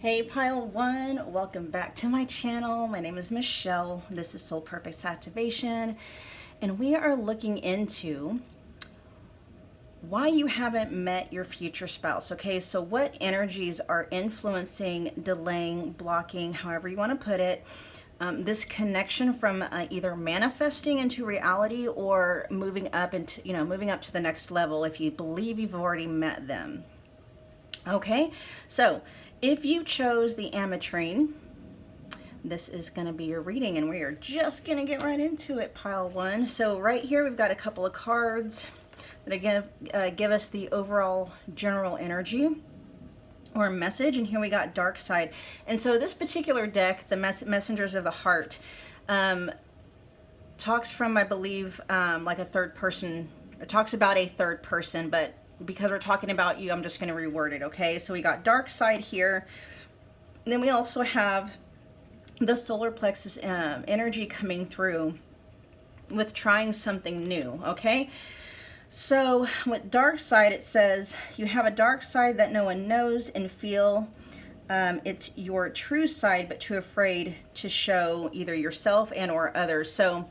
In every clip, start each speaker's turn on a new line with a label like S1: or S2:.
S1: Hey Pile 1, welcome back to my channel. My name is Michelle. This is Soul Purpose Activation, and we are looking into why you haven't met your future spouse. Okay, so what energies are influencing, delaying, blocking, however you want to put it, this connection from either manifesting into reality or moving up into, moving up to the next level if you believe you've already met them. Okay, so if you chose the Ametrine, this is going to be your reading, and we are just going to get right into it, Pile 1. So right here we've got a couple of cards that again give us the overall general energy or message, and here we got Dark Side. And so this particular deck, the Messengers of the Heart, talks from, I believe, like a third person. It talks about a third person, but because we're talking about you, I'm just going to reword it, okay? So we got Dark Side here. And then we also have the solar plexus energy coming through with trying something new, okay? So with Dark Side, it says, you have a dark side that no one knows and feel it's your true side, but too afraid to show either yourself and or others. So,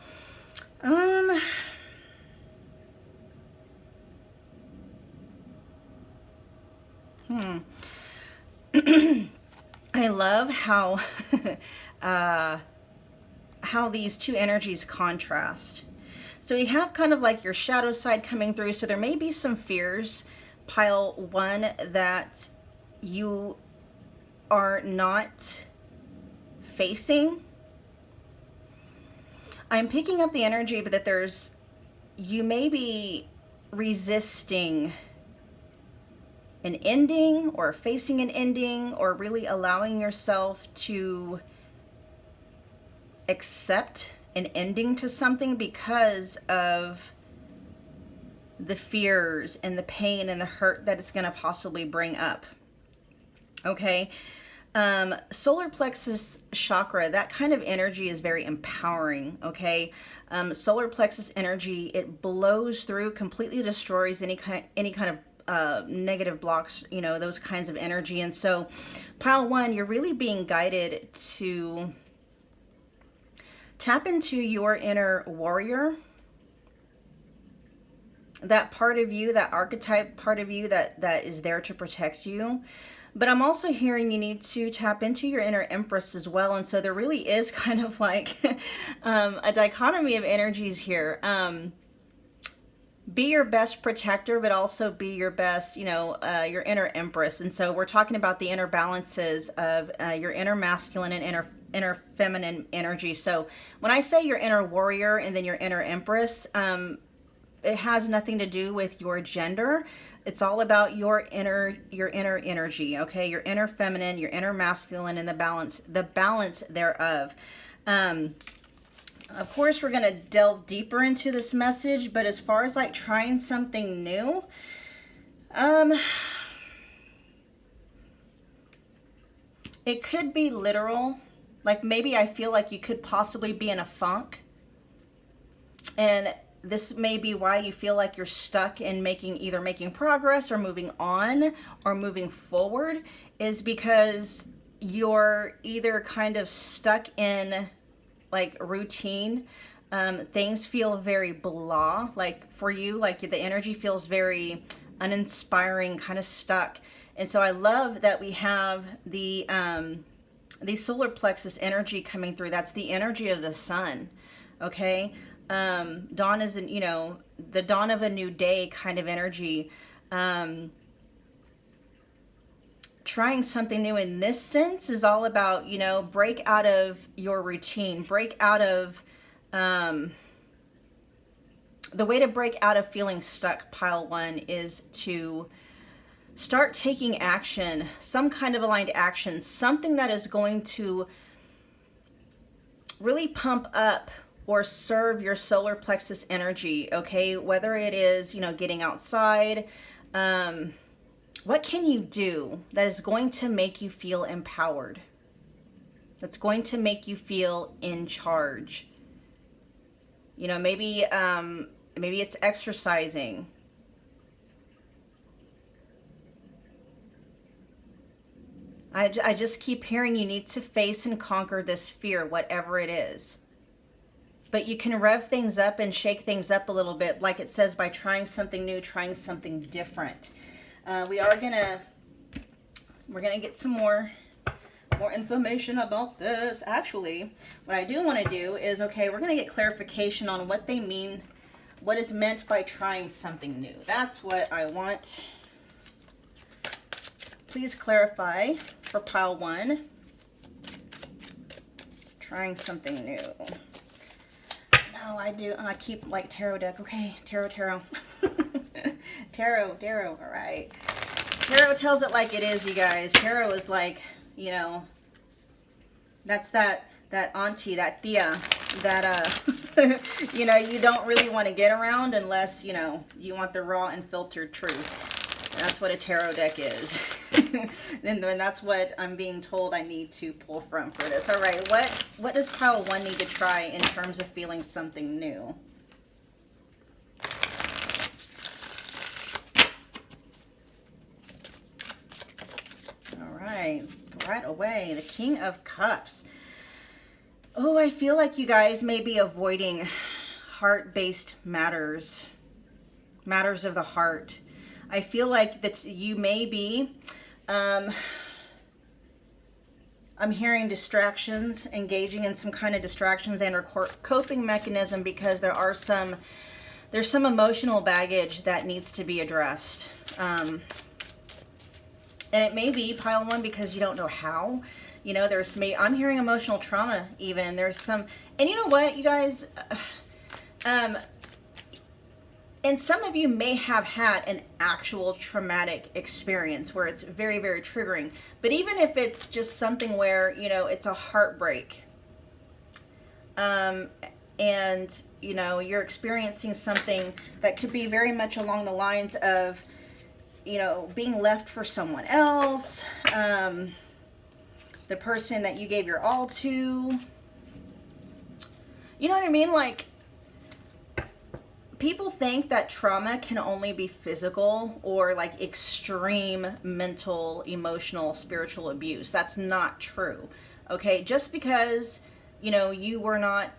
S1: I love how how these two energies contrast. So we have kind of like your shadow side coming through. So there may be some fears, Pile 1, that you are not facing. I'm picking up the energy, but that you may be resisting an ending or facing an ending, or really allowing yourself to accept an ending to something because of the fears and the pain and the hurt that it's going to possibly bring up. Okay. Solar plexus chakra, that kind of energy is very empowering. Okay. Solar plexus energy, it blows through, completely destroys any kind of negative blocks, those kinds of energy. And so Pile 1, you're really being guided to tap into your inner warrior, that part of you, that archetype part of you that is there to protect you. But I'm also hearing you need to tap into your inner empress as well. And so there really is kind of like a dichotomy of energies here. Be your best protector, but also be your best, your inner empress. And so we're talking about the inner balances of your inner masculine and inner feminine energy. So when I say your inner warrior and then your inner empress, it has nothing to do with your gender. It's all about your inner energy, okay? Your inner feminine, your inner masculine, and the balance thereof. Of course, we're going to delve deeper into this message, but as far as like trying something new, it could be literal. Like maybe I feel like you could possibly be in a funk, and this may be why you feel like you're stuck in either making progress or moving on or moving forward, is because you're either kind of stuck in like routine. Things feel very blah, like for you, like the energy feels very uninspiring, kind of stuck. And so I love that we have the solar plexus energy coming through. That's the energy of the sun. Okay. Dawn is the dawn of a new day kind of energy. Trying something new in this sense is all about, break out of your routine, break out of, the way to break out of feeling stuck, Pile 1, is to start taking action, some kind of aligned action, something that is going to really pump up or serve your solar plexus energy, okay? Whether it is, getting outside, what can you do that is going to make you feel empowered? That's going to make you feel in charge. Maybe it's exercising. I just keep hearing you need to face and conquer this fear, whatever it is. But you can rev things up and shake things up a little bit, like it says, by trying something new, trying something different. We're gonna get some more information about this. Actually, what I do want to do is, okay, we're gonna get clarification on what they mean, what is meant by trying something new. That's what I want. Please clarify for pile 1. Trying something new. No, I do. I keep like tarot deck. Okay, tarot. Tarot. All right. Tarot tells it like it is, you guys. Tarot is like, you know, that's that auntie, that tia, that you know, you don't really want to get around unless, you know, you want the raw and filtered truth. That's what a tarot deck is. And that's what I'm being told I need to pull from for this. All right, what does pile 1 need to try in terms of feeling something new? All right, right away, the King of Cups. Oh, I feel like you guys may be avoiding heart-based matters of the heart. I feel like that you may be, I'm hearing distractions, engaging in some kind of distractions and or coping mechanism, because there's some emotional baggage that needs to be addressed. And it may be pile 1 because you don't know how. You know, I'm hearing emotional trauma even. There's some, and you know what, you guys, and some of you may have had an actual traumatic experience where it's very, very triggering. But even if it's just something where, you know, it's a heartbreak, and, you know, you're experiencing something that could be very much along the lines of, you know, being left for someone else, the person that you gave your all to. You know what I mean? Like, people think that trauma can only be physical or like extreme mental, emotional, spiritual abuse. That's not true. Okay, just because, you know, you were not,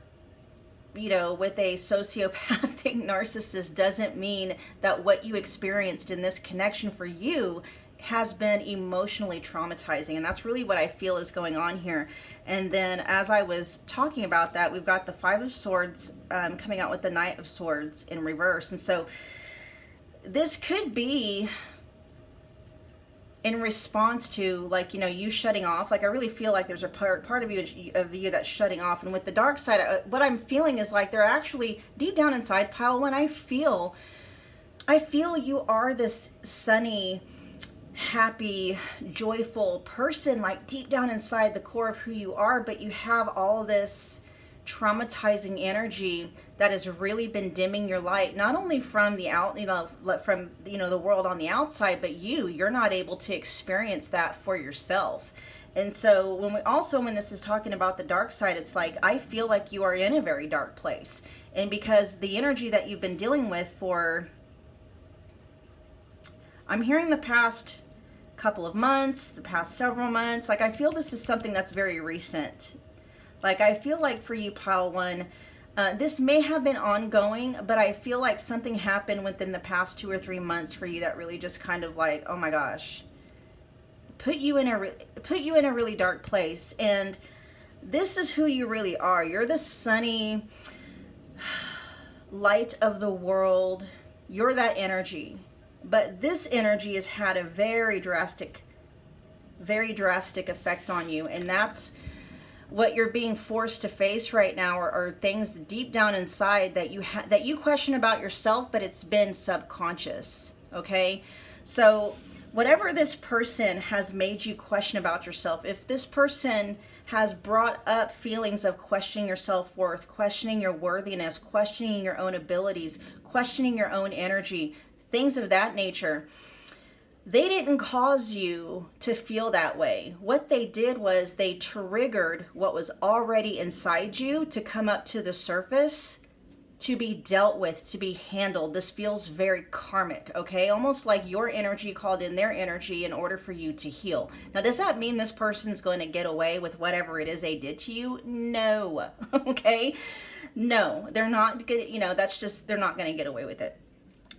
S1: you know, with a sociopathic narcissist doesn't mean that what you experienced in this connection for you has been emotionally traumatizing. And that's really what I feel is going on here. And then as I was talking about that, we've got the 5 of Swords coming out with the Knight of Swords in reverse. And so this could be in response to, like, you know, you shutting off. Like, I really feel like there's a part of you that's shutting off. And with the dark side, what I'm feeling is like they're actually deep down inside pile 1. I feel you are this sunny, happy, joyful person, like deep down inside the core of who you are, but you have all this traumatizing energy that has really been dimming your light, not only from the the world on the outside, but you're not able to experience that for yourself. And so when this is talking about the dark side, it's like, I feel like you are in a very dark place. And because the energy that you've been dealing with for, I'm hearing the past couple of months, the past several months, like I feel this is something that's very recent. Like, I feel like for you, pile 1, this may have been ongoing, but I feel like something happened within the past 2 or 3 months for you that really just kind of like, oh my gosh, put you in a really dark place. And this is who you really are. You're the sunny light of the world. You're that energy. But this energy has had a very drastic effect on you. And that's what you're being forced to face right now, are things deep down inside that you question about yourself, but it's been subconscious. Okay? So whatever this person has made you question about yourself, if this person has brought up feelings of questioning your self-worth, questioning your worthiness, questioning your own abilities, questioning your own energy, things of that nature, they didn't cause you to feel that way. What they did was they triggered what was already inside you to come up to the surface to be dealt with, to be handled. This feels very karmic, okay? Almost like your energy called in their energy in order for you to heal. Now, does that mean this person's going to get away with whatever it is they did to you? No, okay? No, they're not gonna, that's just, they're not going to get away with it.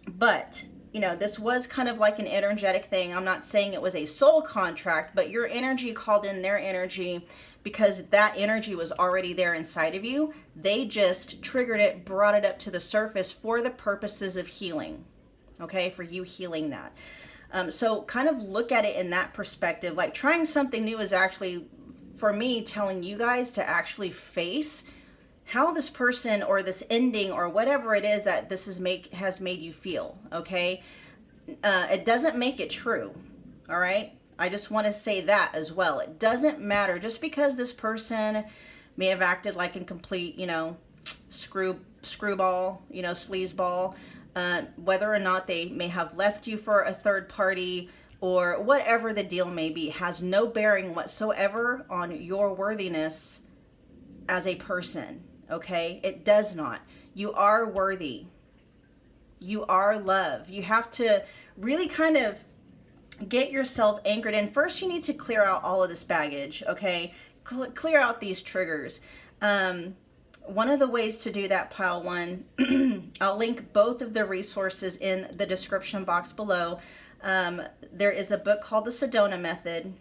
S1: But, this was kind of like an energetic thing. I'm not saying it was a soul contract, but your energy called in their energy because that energy was already there inside of you. They just triggered it, brought it up to the surface for the purposes of healing, okay, for you healing that. So kind of look at it in that perspective. Like trying something new is actually, for me, telling you guys to actually face how this person or this ending or whatever it is that this has made you feel, okay? It doesn't make it true, all right? I just want to say that as well. It doesn't matter. Just because this person may have acted like a complete, screwball, sleazeball, whether or not they may have left you for a third party or whatever the deal may be, has no bearing whatsoever on your worthiness as a person, okay? It does not. You are worthy. You are love. You have to really kind of get yourself anchored in. First, you need to clear out all of this baggage, okay? Clear out these triggers. One of the ways to do that, pile one, I'll link both of the resources in the description box below. There is a book called The Sedona Method,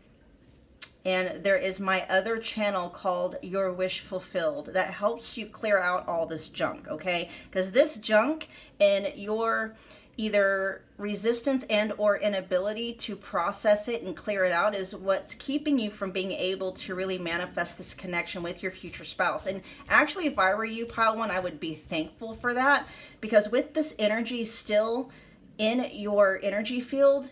S1: and there is my other channel called Your Wish Fulfilled that helps you clear out all this junk, okay? Because this junk and your either resistance and or inability to process it and clear it out is what's keeping you from being able to really manifest this connection with your future spouse. And actually, if I were you, pile one, I would be thankful for that, because with this energy still in your energy field,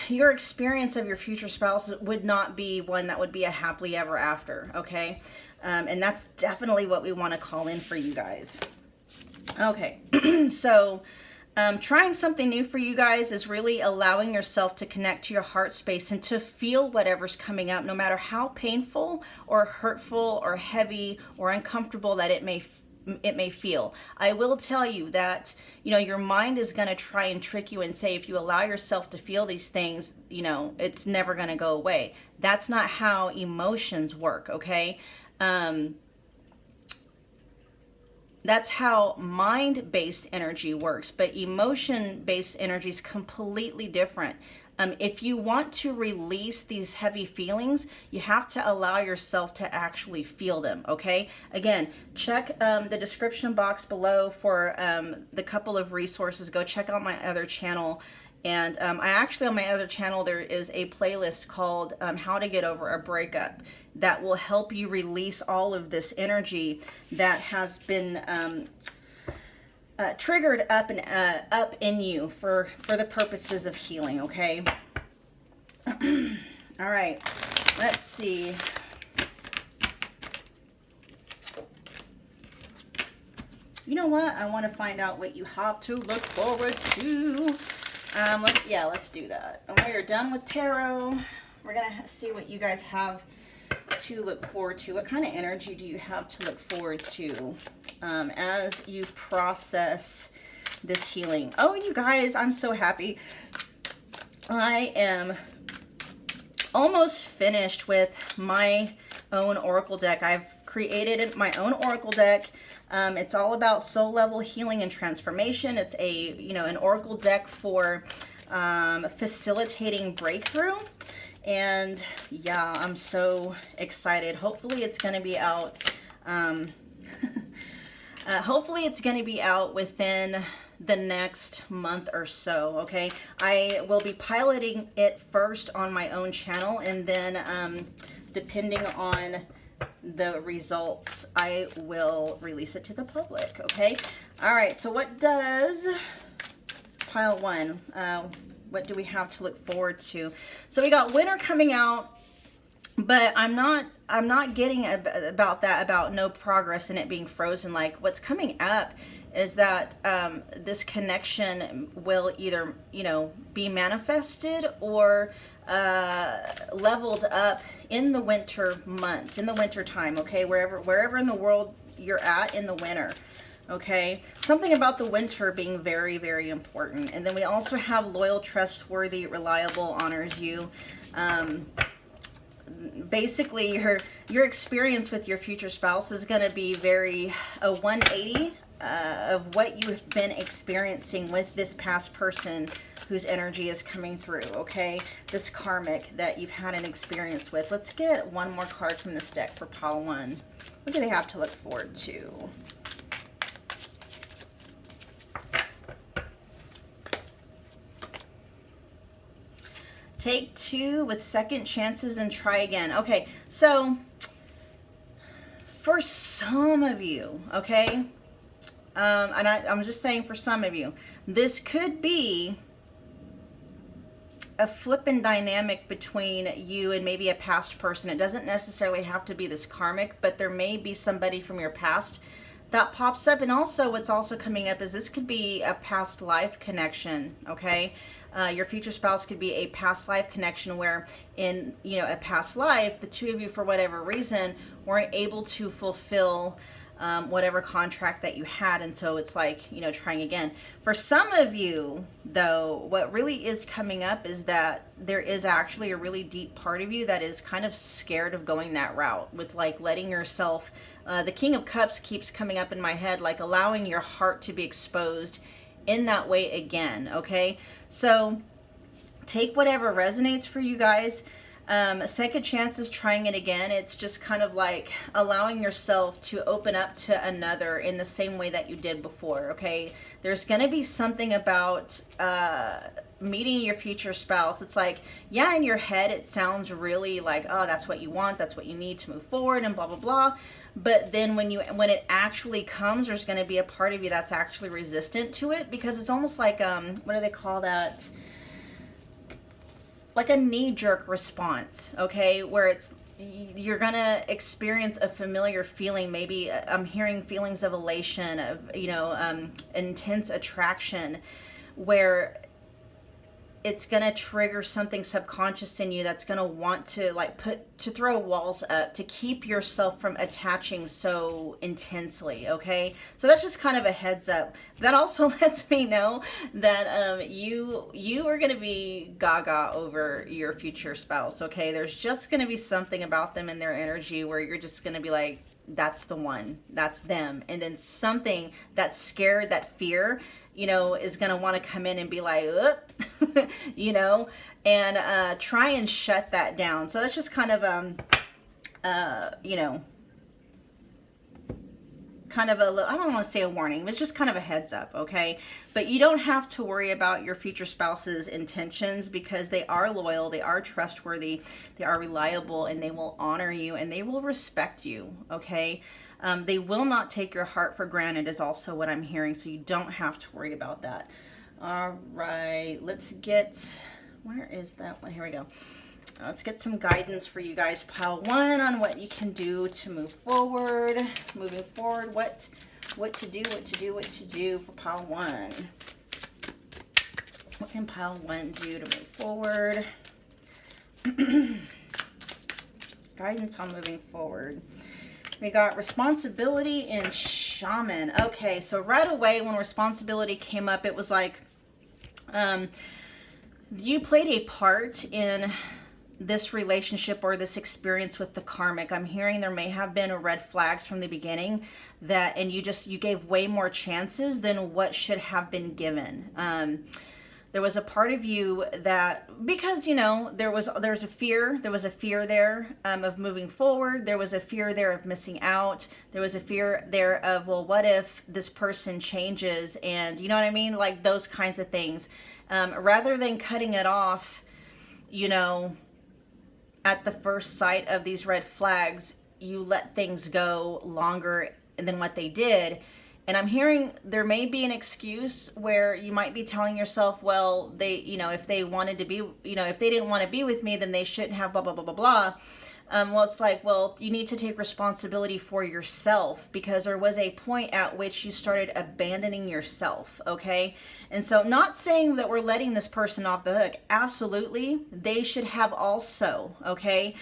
S1: your experience of your future spouse would not be one that would be a happily ever after, okay? And that's definitely what we want to call in for you guys. Okay, so trying something new for you guys is really allowing yourself to connect to your heart space and to feel whatever's coming up, no matter how painful or hurtful or heavy or uncomfortable that it may feel. I will tell you that, your mind is going to try and trick you and say, if you allow yourself to feel these things, it's never going to go away. That's not how emotions work, okay? That's how mind-based energy works, but emotion-based energy is completely different. If you want to release these heavy feelings, you have to allow yourself to actually feel them, okay? Again, check the description box below for the couple of resources. Go check out my other channel. And I actually, on my other channel, there is a playlist called How to Get Over a Breakup that will help you release all of this energy that has been triggered up in you for the purposes of healing, okay? All right, let's see. You know what? I want to find out what you have to look forward to. Let's do that. And when you're done with tarot, we're gonna see what you guys have to look forward to. What kind of energy do you have to look forward to as you process this healing? Oh, you guys, I'm so happy. I am almost finished with my own oracle deck. I've created my own oracle deck. It's all about soul level healing and transformation. It's an oracle deck for facilitating breakthrough. And yeah, I'm so excited. Hopefully it's going to be out. Hopefully it's going to be out within the next month or so, okay? I will be piloting it first on my own channel, and then depending on the results, I will release it to the public, okay? All right, so what does pile one, what do we have to look forward to? So we got winter coming out, but I'm not getting about no progress in it being frozen. Like, what's coming up is that this connection will either, be manifested or leveled up in the winter months, in the winter time, okay? Wherever in the world you're at in the winter. Okay, something about the winter being very, very important. And then we also have loyal, trustworthy, reliable, honors you. Basically, your experience with your future spouse is going to be a 180 of what you've been experiencing with this past person whose energy is coming through, okay? This karmic that you've had an experience with. Let's get one more card from this deck for pile 1. What do they have to look forward to? Take 2 with second chances and try again. Okay, so for some of you, okay, and I'm just saying for some of you, this could be a flippin' dynamic between you and maybe a past person. It doesn't necessarily have to be this karmic, but there may be somebody from your past that pops up. And also what's also coming up is this could be a past life connection, okay? Your future spouse could be a past life connection where in, a past life, the two of you, for whatever reason, weren't able to fulfill whatever contract that you had. And so it's like, trying again. For some of you, though, what really is coming up is that there is actually a really deep part of you that is kind of scared of going that route with like letting yourself, the King of Cups keeps coming up in my head, like allowing your heart to be exposed in that way again, okay? So take whatever resonates for you guys. Second chances, trying it again. It's just kind of like allowing yourself to open up to another in the same way that you did before, okay? There's going to be something about meeting your future spouse. It's like, yeah, in your head it sounds really like, oh, that's what you want, that's what you need to move forward and blah blah blah. But then when it actually comes, there's going to be a part of you that's actually resistant to it, because it's almost like what do they call that? Like a knee-jerk response, okay? Where you're gonna experience a familiar feeling. Maybe I'm hearing feelings of elation, of intense attraction, where it's gonna trigger something subconscious in you that's gonna want to throw walls up to keep yourself from attaching so intensely, okay? So that's just kind of a heads up. That also lets me know that you are gonna be gaga over your future spouse, okay? There's just gonna be something about them and their energy where you're just gonna be like, that's the one, that's them. And then something that's scared, that fear, is going to want to come in and be like, and try and shut that down. So that's just kind of, kind of I don't want to say a warning, but it's just kind of a heads up, okay? But you don't have to worry about your future spouse's intentions, because they are loyal, they are trustworthy, they are reliable, and they will honor you and they will respect you, okay? They will not take your heart for granted is also what I'm hearing, so you don't have to worry about that. All right, let's get, where is that one? Here we go. Let's get some guidance for you guys, pile 1, on what you can do to move forward. Moving forward, what to do for pile 1. What can pile 1 do to move forward? Guidance on moving forward. We got responsibility and shaman. Okay, so right away when responsibility came up, it was like you played a part in this relationship or this experience with the karmic. I'm hearing there may have been red flags from the beginning and you gave way more chances than what should have been given. There was a part of you that, because there's a fear there of moving forward. There was a fear there of missing out. There was a fear there of, well, what if this person changes? And you know what I mean? Like those kinds of things. Rather than cutting it off, at the first sight of these red flags, you let things go longer than what they did. And I'm hearing there may be an excuse where you might be telling yourself, well, they, if they wanted to be, if they didn't want to be with me, then they shouldn't have blah, blah, blah, blah, blah. Well, it's like, well, you need to take responsibility for yourself, because there was a point at which you started abandoning yourself, okay? And so not saying that we're letting this person off the hook. Absolutely. They should have also, okay?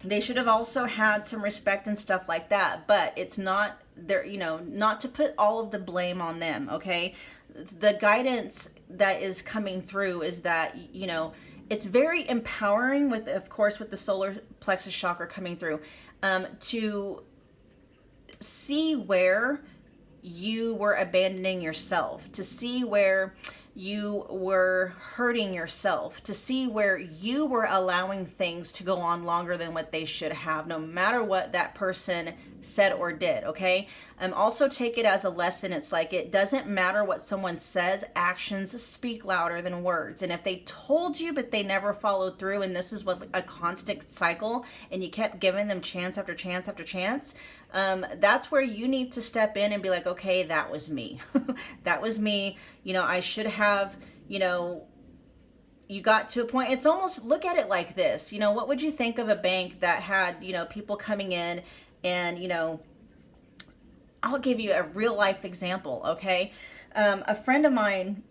S1: They should have also had some respect and stuff like that, but it's not there, you know, not to put all of the blame on them, okay? The guidance that is coming through is that, you know, it's very empowering with, of course, with the solar plexus chakra coming through, to see where you were abandoning yourself, to see where you were hurting yourself, to see where you were allowing things to go on longer than what they should have, no matter what that person said or did, okay? Also take it as a lesson. It's like, it doesn't matter what someone says, actions speak louder than words. And if they told you but they never followed through, and this is what a constant cycle, and you kept giving them chance after chance after chance, that's where you need to step in and be like, okay, that was me. That was me. You know, I should have, you know, you got to a point. It's almost, look at it like this. You know, what would you think of a bank that had, you know, people coming in and, you know, I'll give you a real life example, okay? A friend of mine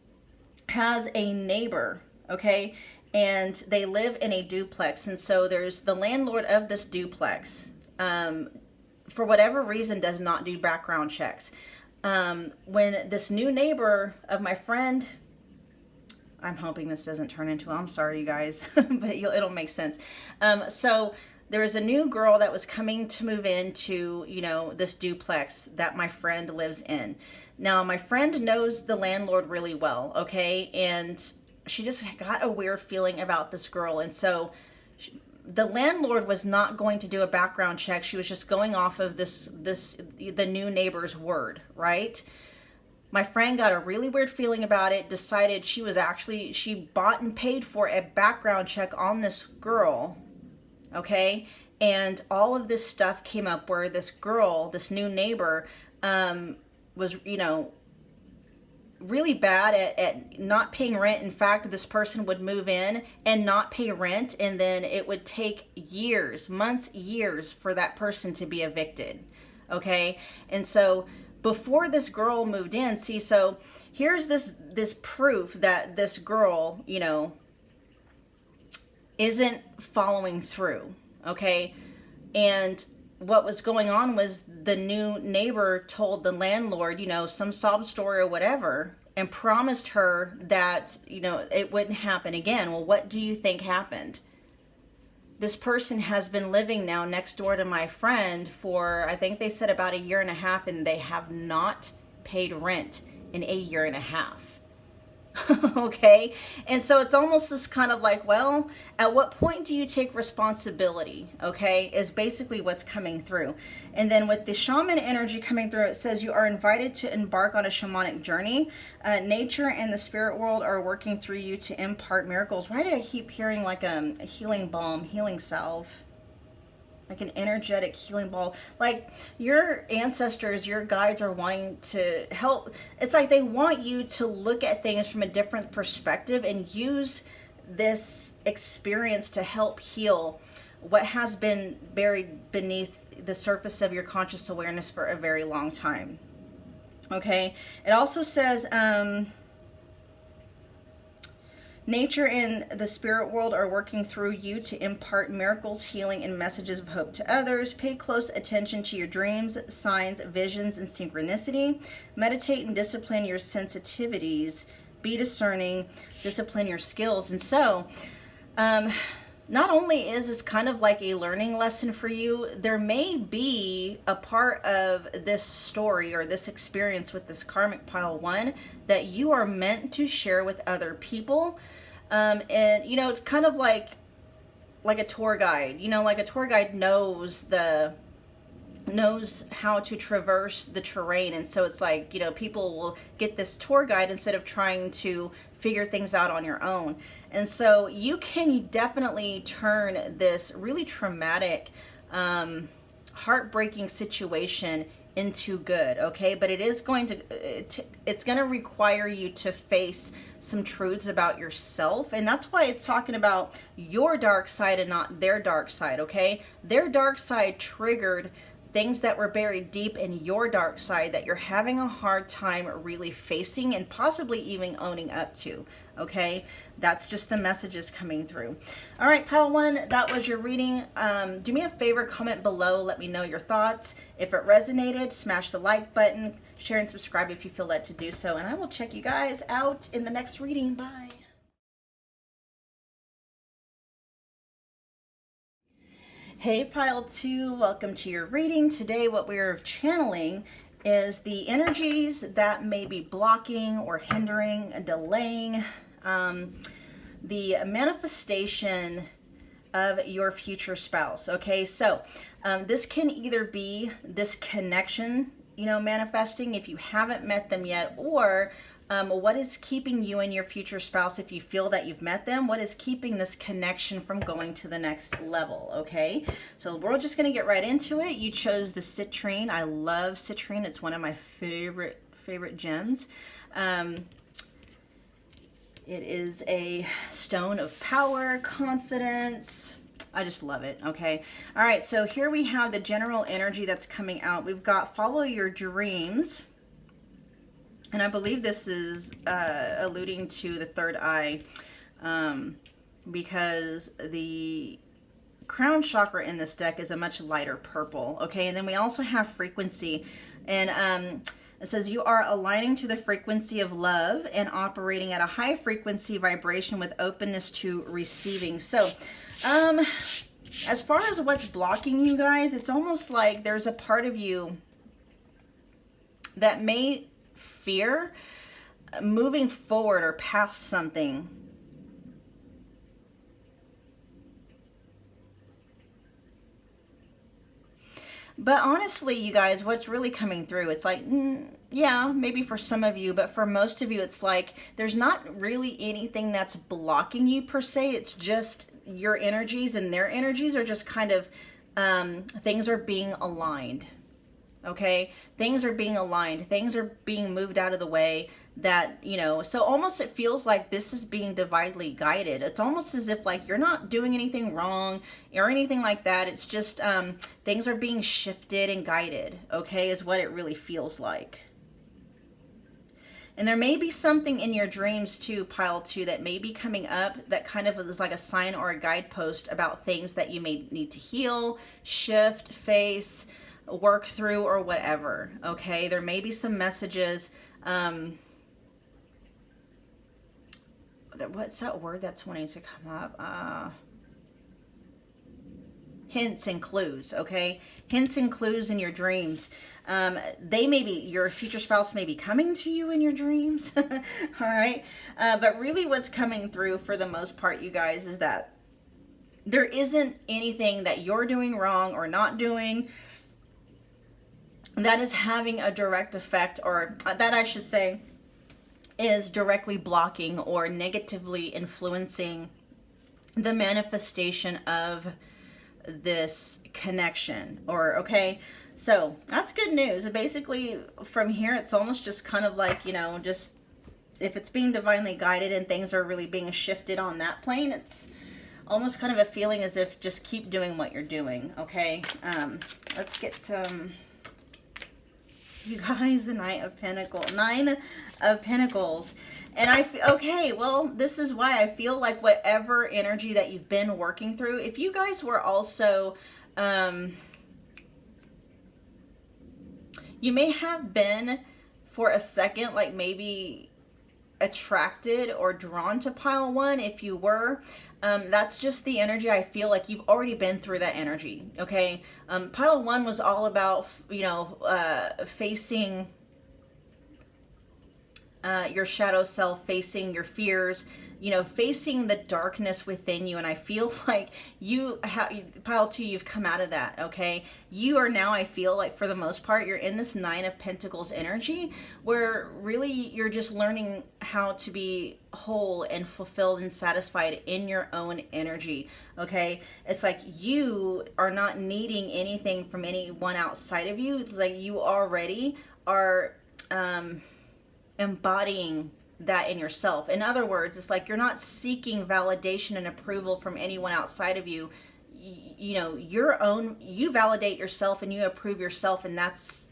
S1: has a neighbor, okay? And they live in a duplex. And so there's the landlord of this duplex, for whatever reason, does not do background checks. When this new neighbor of my friend, I'm hoping this doesn't turn into, I'm sorry you guys, but it'll make sense. So there was a new girl that was coming to move into, you know, this duplex that my friend lives in. Now, my friend knows the landlord really well, okay? And she just got a weird feeling about this girl. And so the landlord was not going to do a background check. She was just going off of the new neighbor's word, right? My friend got a really weird feeling about it, decided she bought and paid for a background check on this girl, okay? And all of this stuff came up where this girl, this new neighbor, was, you know, really bad at not paying rent. In fact, this person would move in and not pay rent, and then it would take years, months, years for that person to be evicted, okay? And so before this girl moved in, see, so here's this proof that this girl, you know, isn't following through, okay? And what was going on was the new neighbor told the landlord, you know, some sob story or whatever, and promised her that, you know, it wouldn't happen again. Well, what do you think happened? This person has been living now next door to my friend for, I think they said about 1.5 years, and they have not paid rent in 1.5 years. Okay? And so it's almost this kind of like, well, at what point do you take responsibility? Okay? Is basically what's coming through. And then with the shaman energy coming through, it says you are invited to embark on a shamanic journey. Nature and the spirit world are working through you to impart miracles. Why do I keep hearing like a healing balm, healing salve? Like an energetic healing ball. Like your ancestors, your guides are wanting to help. It's like they want you to look at things from a different perspective and use this experience to help heal what has been buried beneath the surface of your conscious awareness for a very long time. Okay. It also says, nature and the spirit world are working through you to impart miracles, healing, and messages of hope to others. Pay close attention to your dreams, signs, visions, and synchronicity. Meditate and discipline your sensitivities. Be discerning, discipline your skills. And so, not only is this kind of like a learning lesson for you, there may be a part of this story or this experience with this karmic pile 1 that you are meant to share with other people. And, you know, it's kind of like a tour guide. You know, like a tour guide knows how to traverse the terrain. And so it's like, you know, people will get this tour guide instead of trying to figure things out on your own. And so you can definitely turn this really traumatic, heartbreaking situation into good, okay? But it is going to, it's going to require you to face some truths about yourself. And that's why it's talking about your dark side and not their dark side, okay? Their dark side triggered things that were buried deep in your dark side that you're having a hard time really facing and possibly even owning up to. Okay, that's just the messages coming through. All right, pile one, that was your reading. Do me a favor, comment below, let me know your thoughts. If it resonated, smash the like button, share and subscribe if you feel led to do so, and I will check you guys out in the next reading. Bye. Hey pile two, welcome to your reading. Today what we're channeling is the energies that may be blocking or hindering, delaying the manifestation of your future spouse. Okay, so this can either be this connection, you know, manifesting if you haven't met them yet, or what is keeping you and your future spouse, if you feel that you've met them, what is keeping this connection from going to the next level? Okay, so we're just going to get right into it. You chose the Citrine. I love Citrine. It's one of my favorite gems. It is a stone of power, confidence. I just love it. Okay, all right, so here we have the general energy that's coming out. We've got follow your dreams. And I believe this is alluding to the third eye, because the crown chakra in this deck is a much lighter purple. Okay, and then we also have frequency. And it says you are aligning to the frequency of love and operating at a high frequency vibration with openness to receiving. So as far as what's blocking you guys, it's almost like there's a part of you that may fear moving forward or past something. But honestly, you guys, what's really coming through, it's like, yeah, maybe for some of you, but for most of you, it's like there's not really anything that's blocking you per se. It's just your energies and their energies are just kind of, things are being aligned. Okay, things are being aligned, things are being moved out of the way, that, you know, so almost it feels like this is being divinely guided. It's almost as if like you're not doing anything wrong or anything like that. It's just things are being shifted and guided, okay, is what it really feels like. And there may be something in your dreams too, pile two, that may be coming up that kind of is like a sign or a guidepost about things that you may need to heal, shift, face, work through, or whatever. Okay, there may be some messages. What's that word that's wanting to come up? Hints and clues. Okay, hints and clues in your dreams. They may be, your future spouse may be coming to you in your dreams. All right, but really what's coming through for the most part, you guys, is that there isn't anything that you're doing wrong or not doing that is having a direct effect, or that I should say is directly blocking or negatively influencing the manifestation of this connection. Or, okay, so that's good news. Basically from here, it's almost just kind of like, you know, just if it's being divinely guided and things are really being shifted on that plane, it's almost kind of a feeling as if just keep doing what you're doing. Okay, let's get some, you guys, the Nine of Pentacles. And okay, well, this is why I feel like whatever energy that you've been working through, if you guys were also, you may have been for a second, like maybe attracted or drawn to pile one. If you were, that's just the energy. I feel like you've already been through that energy. Okay, pile one was all about, you know, facing your shadow self, facing your fears, you know, facing the darkness within you. And I feel like you have, pile two, you've come out of that. Okay, you are now, I feel like for the most part, you're in this Nine of Pentacles energy where really you're just learning how to be whole and fulfilled and satisfied in your own energy. Okay, it's like you are not needing anything from anyone outside of you. It's like you already are embodying that in yourself. In other words, it's like you're not seeking validation and approval from anyone outside of you. you know, you validate yourself and you approve yourself, and that's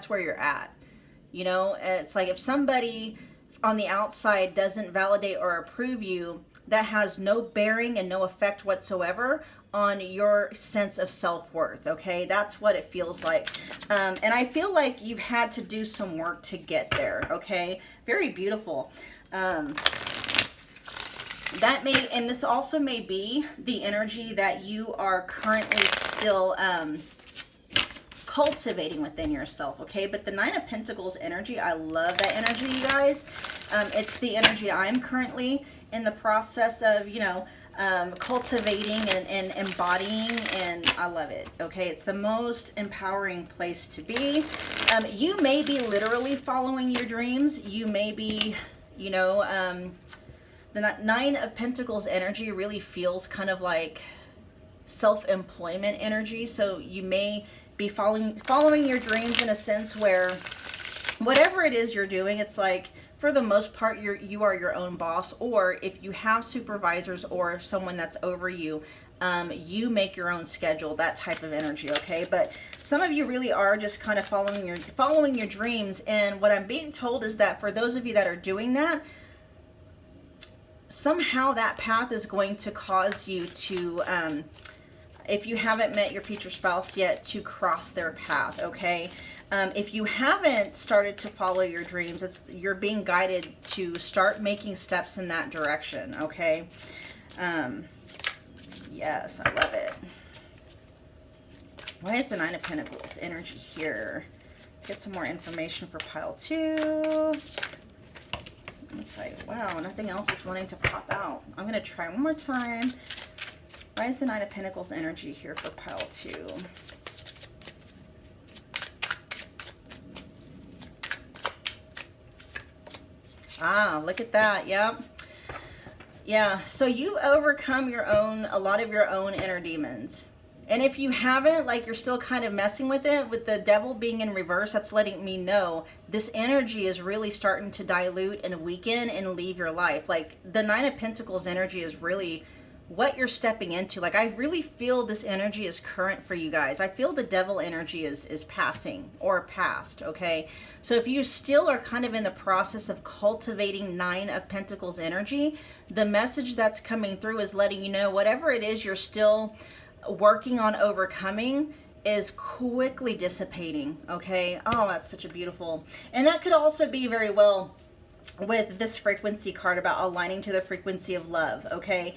S1: where you're at. You know, it's like if somebody on the outside doesn't validate or approve you, that has no bearing and no effect whatsoever on your sense of self-worth. Okay, that's what it feels like. And I feel like you've had to do some work to get there. Okay, very beautiful. That may, and this also may be the energy that you are currently still cultivating within yourself. Okay, but the Nine of Pentacles energy, I love that energy, you guys. It's the energy I'm currently in the process of, you know, cultivating and embodying, and I love it. Okay, it's the most empowering place to be. You may be literally following your dreams. You may be, you know, the Nine of Pentacles energy really feels kind of like self-employment energy. So you may be following your dreams in a sense where whatever it is you're doing, it's like, for the most part, you are your own boss. Or if you have supervisors or someone that's over you, you make your own schedule, that type of energy. Okay, but some of you really are just kind of following your dreams. And what I'm being told is that for those of you that are doing that, somehow that path is going to cause you to, if you haven't met your future spouse yet, to cross their path. Okay, if you haven't started to follow your dreams, you're being guided to start making steps in that direction. Okay, yes, I love it. Why is the Nine of Pentacles energy here? Let's get some more information for pile 2. It's like, wow, nothing else is wanting to pop out. I'm going to try one more time. Why is the Nine of Pentacles energy here for pile 2? Ah, look at that. Yep. Yeah, so you've overcome a lot of your own inner demons. And if you haven't, like, you're still kind of messing with it, with the devil being in reverse, that's letting me know this energy is really starting to dilute and weaken and leave your life. Like, the Nine of Pentacles energy is really what you're stepping into. Like, I really feel this energy is current for you guys. I feel the devil energy is passing or past. Okay, so if you still are kind of in the process of cultivating Nine of Pentacles energy, the message that's coming through is letting you know whatever it is you're still working on overcoming is quickly dissipating. Okay, oh, that's such a beautiful, and that could also be very well with this frequency card about aligning to the frequency of love. Okay,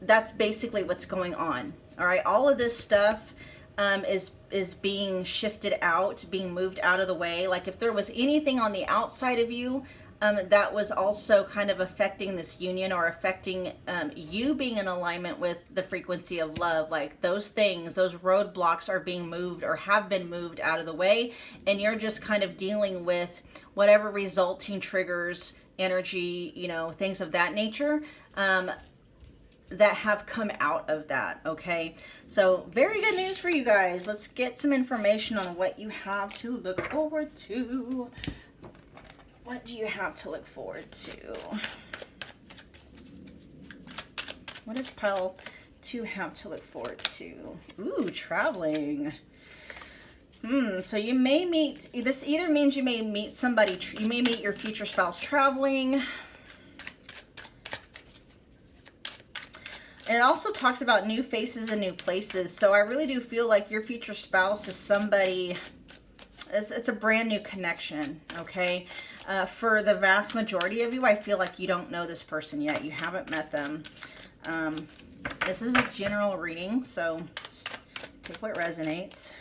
S1: that's basically what's going on. All right, all of this stuff is being shifted out, being moved out of the way. Like, if there was anything on the outside of you that was also kind of affecting this union, or affecting you being in alignment with the frequency of love, like those things, those roadblocks are being moved or have been moved out of the way, and you're just kind of dealing with whatever resulting triggers, energy, you know, things of that nature that have come out of that. Okay, so very good news for you guys. Let's get some information on what you have to look forward to. What do you have to look forward to? What does pile 2 have to look forward to? Ooh, traveling. So you may meet, this either means you may meet somebody, you may meet your future spouse traveling. And it also talks about new faces and new places. So I really do feel like your future spouse is somebody, it's a brand new connection. Okay. For the vast majority of you, I feel like you don't know this person yet. You haven't met them. This is a general reading, so take what resonates.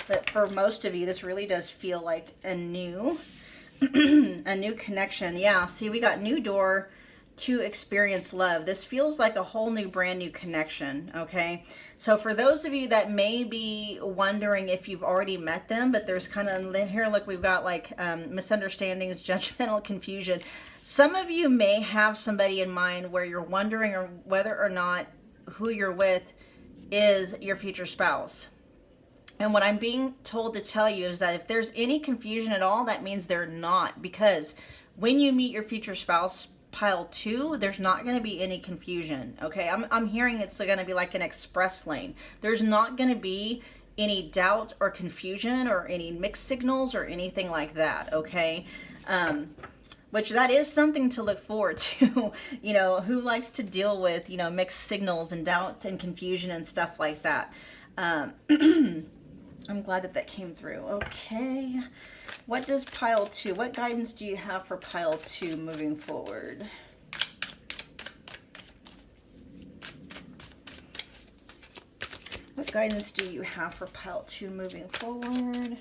S1: But for most of you, this really does feel like a new connection. Yeah, see, we got new door to experience love. This feels like a whole new, brand new connection. Okay, so for those of you that may be wondering if you've already met them, but there's kind of here, look, we've got like misunderstandings, judgmental confusion. Some of you may have somebody in mind where you're wondering or whether or not who you're with is your future spouse. And what I'm being told to tell you is that if there's any confusion at all, that means they're not, because when you meet your future spouse, pile 2, there's not going to be any confusion, okay? I'm hearing it's going to be like an express lane. There's not going to be any doubt or confusion or any mixed signals or anything like that, okay? Which that is something to look forward to. You know, who likes to deal with, you know, mixed signals and doubts and confusion and stuff like that. I'm glad that that came through. Okay. What does pile 2, what guidance do you have for pile 2 moving forward? What guidance do you have for pile 2 moving forward?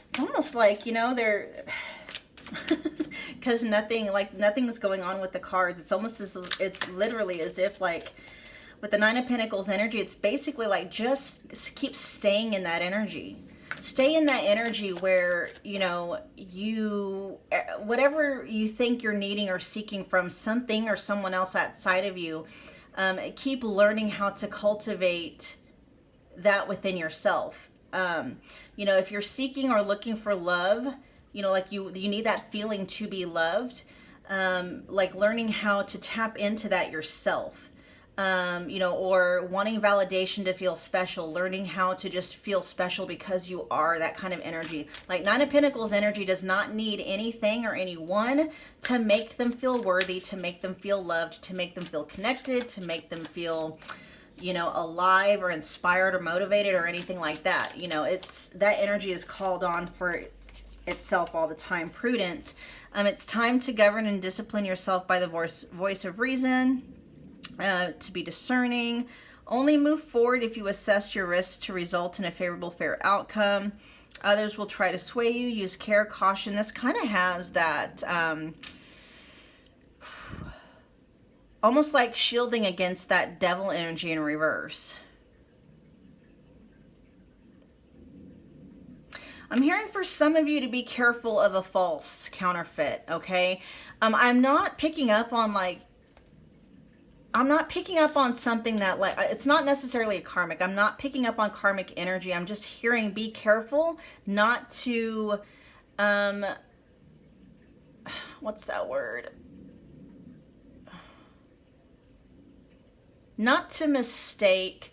S1: It's almost like, you know, they're because nothing's going on with the cards. It's almost as, it's literally as if, like, with the Nine of Pentacles energy, it's basically like just keep staying in that energy. Stay in that energy where, you know, you, whatever you think you're needing or seeking from something or someone else outside of you, keep learning how to cultivate that within yourself. You know, if you're seeking or looking for love, you know, like you need that feeling to be loved, like learning how to tap into that yourself, you know, or wanting validation to feel special, learning how to just feel special because you are that kind of energy. Like Nine of Pentacles energy does not need anything or anyone to make them feel worthy, to make them feel loved, to make them feel connected, to make them feel, you know, alive or inspired or motivated or anything like that. You know, it's, that energy is called on for itself all the time. Prudence. It's time to govern and discipline yourself by the voice of reason, to be discerning. Only move forward if you assess your risks to result in a favorable, fair outcome. Others will try to sway you. Use care, caution. This kind of has that almost like shielding against that devil energy in reverse. I'm hearing for some of you to be careful of a false counterfeit, okay? I'm not picking up on, like, I'm not picking up on something that, like, it's not necessarily a karmic. I'm not picking up on karmic energy. I'm just hearing be careful not to, what's that word? Not to mistake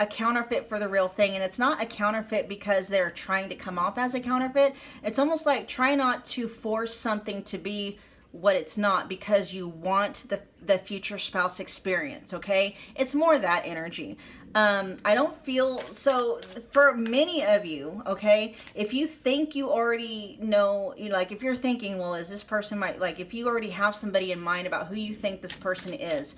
S1: a counterfeit for the real thing. And it's not a counterfeit because they're trying to come off as a counterfeit. It's almost like try not to force something to be what it's not because you want the future spouse experience, okay? It's more that energy. I don't feel, so for many of you, okay, if you think you already know, you know, like if you're thinking, well, is this person might, like if you already have somebody in mind about who you think this person is,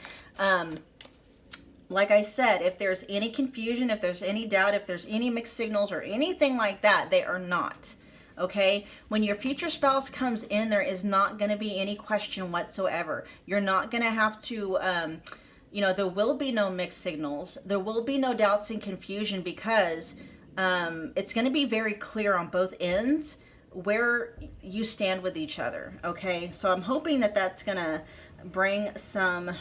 S1: like I said, if there's any confusion, if there's any doubt, if there's any mixed signals or anything like that, they are not. Okay? When your future spouse comes in, there is not going to be any question whatsoever. You're not going to have to, you know, there will be no mixed signals. There will be no doubts and confusion because it's going to be very clear on both ends where you stand with each other. Okay? So I'm hoping that that's going to bring some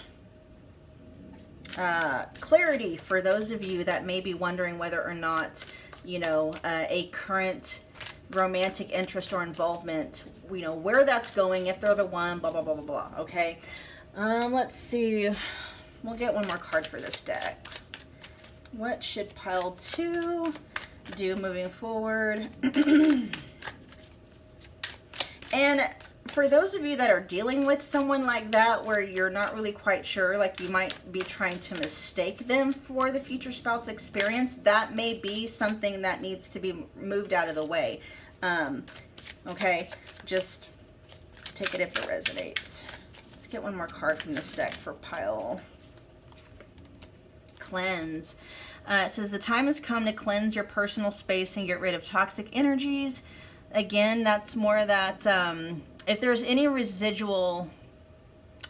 S1: clarity for those of you that may be wondering whether or not, you know, a current romantic interest or involvement, you know, where that's going, if they're the one, blah, blah, blah, blah, blah. Okay. Let's see. We'll get one more card for this deck. What should pile 2 do moving forward? And for those of you that are dealing with someone like that, where you're not really quite sure, like you might be trying to mistake them for the future spouse experience, that may be something that needs to be moved out of the way. Okay, just take it if it resonates. Let's get one more card from this deck for pile. Cleanse. It says the time has come to cleanse your personal space and get rid of toxic energies. Again, that's more that if there's any residual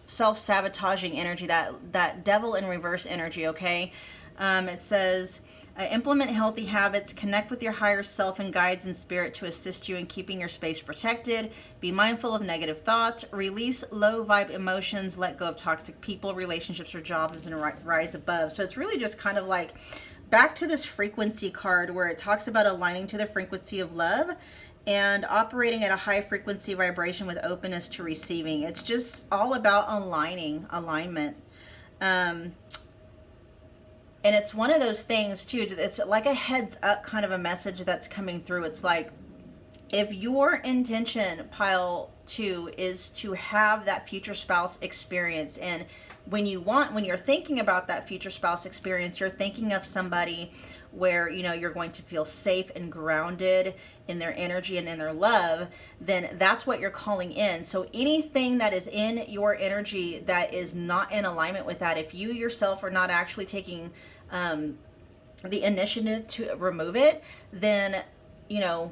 S1: self-sabotaging energy, that devil in reverse energy, okay? It says Implement healthy habits, connect with your higher self and guides and spirit to assist you in keeping your space protected. Be mindful of negative thoughts, release low vibe emotions, let go of toxic people, relationships, or jobs, and rise above. So it's really just kind of like back to this frequency card where it talks about aligning to the frequency of love and operating at a high frequency vibration with openness to receiving. It's just all about alignment. And it's one of those things too, it's like a heads up kind of a message that's coming through. It's like, if your intention, pile 2, is to have that future spouse experience, and when you're thinking about that future spouse experience, you're thinking of somebody where, you know, you're going to feel safe and grounded in their energy and in their love, then that's what you're calling in. So anything that is in your energy that is not in alignment with that, if you yourself are not actually taking the initiative to remove it, then, you know,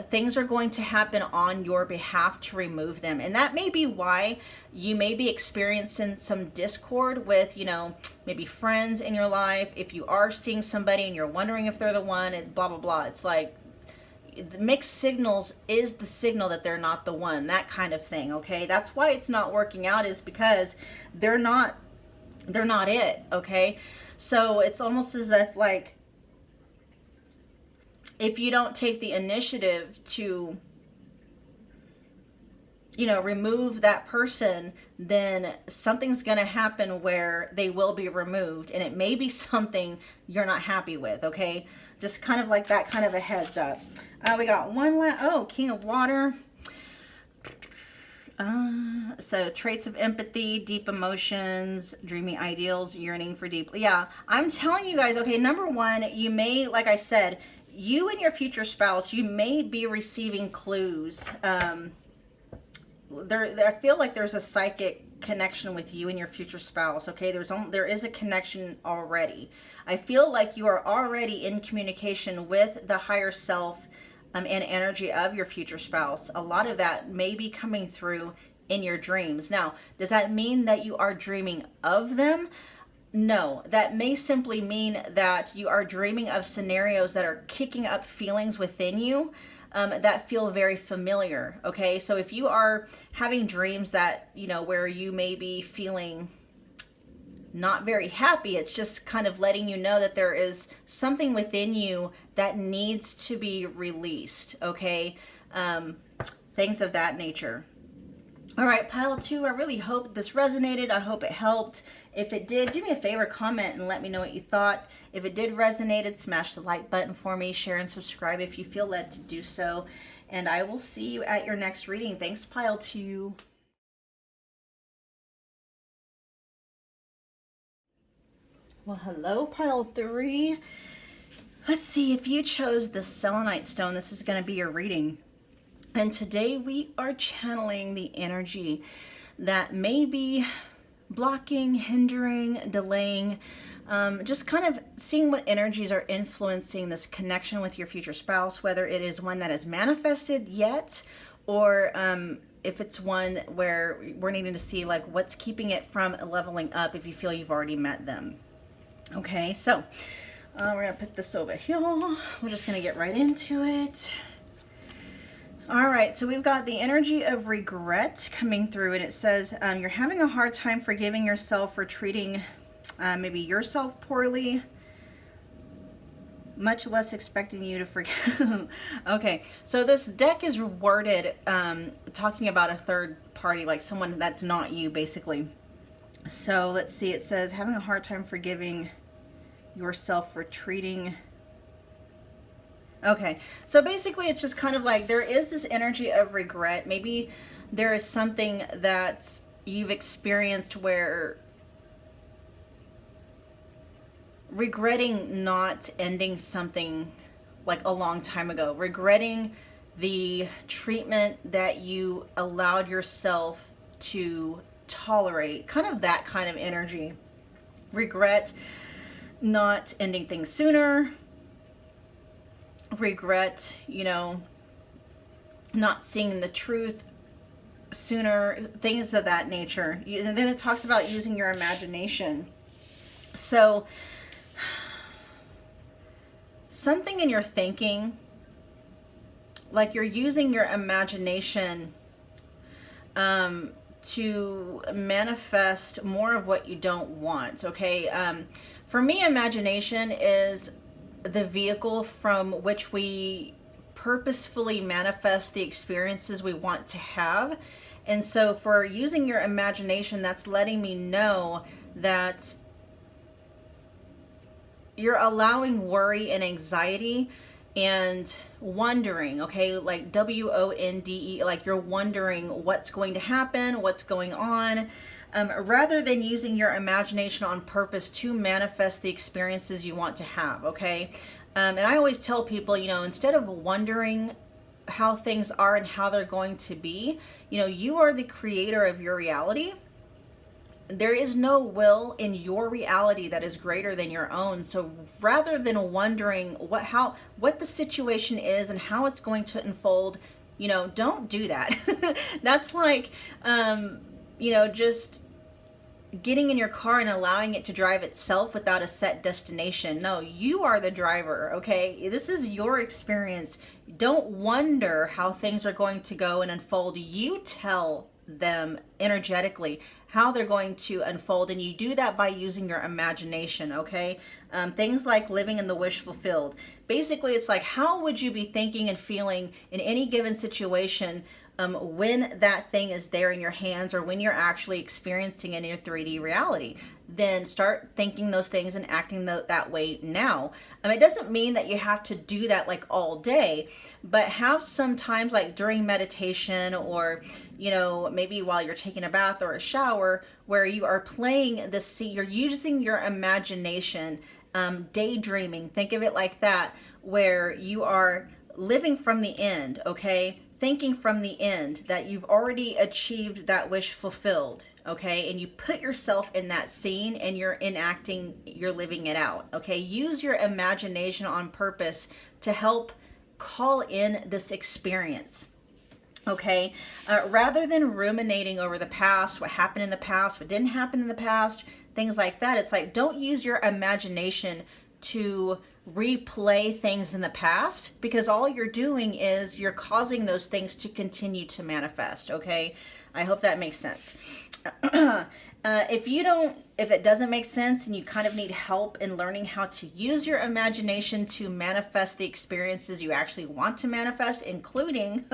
S1: things are going to happen on your behalf to remove them. And that may be why you may be experiencing some discord with, you know, maybe friends in your life. If you are seeing somebody and you're wondering if they're the one, it's blah, blah, blah. It's like the mixed signals is the signal that they're not the one, that kind of thing. Okay. That's why it's not working out, is because they're not it. Okay. So it's almost as if, like, if you don't take the initiative to, you know, remove that person, then something's going to happen where they will be removed, and it may be something you're not happy with. Okay. Just kind of like that, kind of a heads up. We got one last, King of Water. So traits of empathy, deep emotions, dreamy ideals, yearning for deep. Yeah, I'm telling you guys, okay, number one, you may, like I said, you and your future spouse, you may be receiving clues. I feel like there's a psychic connection with you and your future spouse. Okay, there is a connection already. I feel like you are already in communication with the higher self and energy of your future spouse. A lot of that may be coming through in your dreams. Now, does that mean that you are dreaming of them? No, that may simply mean that you are dreaming of scenarios that are kicking up feelings within you that feel very familiar. Okay, so if you are having dreams that, you know, where you may be feeling not very happy, it's just kind of letting you know that there is something within you that needs to be released. Okay, things of that nature. All right, pile 2, I really hope this resonated. I hope it helped. If it did, do me a favor, comment and let me know what you thought. If it did resonate, smash the like button for me, share and subscribe if you feel led to do so. And I will see you at your next reading. Thanks, pile 2. Well, hello, pile 3. Let's see, if you chose the Selenite stone, this is going to be your reading. And today we are channeling the energy that may be blocking, hindering, delaying, just kind of seeing what energies are influencing this connection with your future spouse, whether it is one that is manifested yet, or if it's one where we're needing to see like what's keeping it from leveling up if you feel you've already met them. Okay, so we're going to put this over here. We're just going to get right into it. All right, so we've got the energy of regret coming through, and it says you're having a hard time forgiving yourself for treating maybe yourself poorly, much less expecting you to forgive. Okay, so this deck is worded talking about a third party, like someone that's not you, basically. So let's see, it says having a hard time forgiving yourself for treating. Okay, so basically it's just kind of like there is this energy of regret. Maybe there is something that you've experienced where regretting not ending something like a long time ago, regretting the treatment that you allowed yourself to tolerate, kind of that kind of energy. Regret not ending things sooner, regret, you know, not seeing the truth sooner, things of that nature. And then it talks about using your imagination. So something in your thinking, like you're using your imagination to manifest more of what you don't want, okay? For me, imagination is the vehicle from which we purposefully manifest the experiences we want to have. And so for using your imagination, that's letting me know that you're allowing worry and anxiety and wondering, okay, like WONDE, like you're wondering what's going to happen, what's going on, rather than using your imagination on purpose to manifest the experiences you want to have, okay? And I always tell people, you know, instead of wondering how things are and how they're going to be, you know, you are the creator of your reality. There is no will in your reality that is greater than your own. So rather than wondering what the situation is and how it's going to unfold, you know, don't do that. That's like, you know, just getting in your car and allowing it to drive itself without a set destination. No, you are the driver, okay? This is your experience. Don't wonder how things are going to go and unfold. You tell them energetically how they're going to unfold, and you do that by using your imagination, okay? Things like living in the wish fulfilled. Basically, it's like, how would you be thinking and feeling in any given situation when that thing is there in your hands, or when you're actually experiencing it in your 3D reality? Then start thinking those things and acting that way now. It doesn't mean that you have to do that like all day, but have some times like during meditation, or, you know, maybe while you're taking a bath or a shower, where you are playing the scene, you're using your imagination, daydreaming, think of it like that, where you are living from the end, okay? Thinking from the end that you've already achieved that wish fulfilled, okay? And you put yourself in that scene and you're enacting, you're living it out, okay? Use your imagination on purpose to help call in this experience, okay? Rather than ruminating over the past, what happened in the past, what didn't happen in the past, things like that. It's like, don't use your imagination to replay things in the past, because all you're doing is you're causing those things to continue to manifest, okay? I hope that makes sense. If it doesn't make sense and you kind of need help in learning how to use your imagination to manifest the experiences you actually want to manifest, including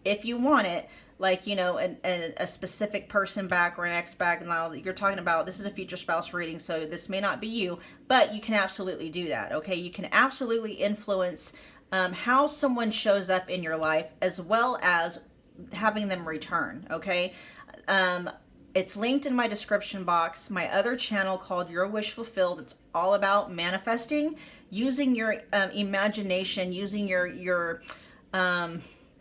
S1: if you want it, like, you know, a specific person back or an ex back, and now you're talking about, this is a future spouse reading, so this may not be you, but you can absolutely do that, okay? You can absolutely influence how someone shows up in your life, as well as having them return, okay? It's linked in my description box. My other channel called Your Wish Fulfilled. It's all about manifesting, using your imagination, using your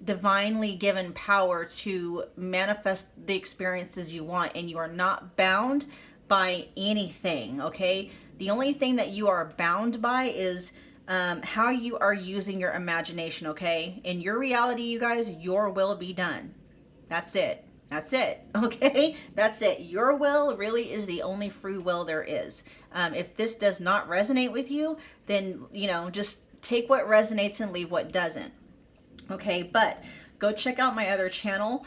S1: divinely given power to manifest the experiences you want, and you are not bound by anything, okay? The only thing that you are bound by is how you are using your imagination, okay? In your reality, you guys, your will be done. That's it. That's it, okay? That's it. Your will really is the only free will there is. If this does not resonate with you, then, you know, just take what resonates and leave what doesn't. Okay, but go check out my other channel,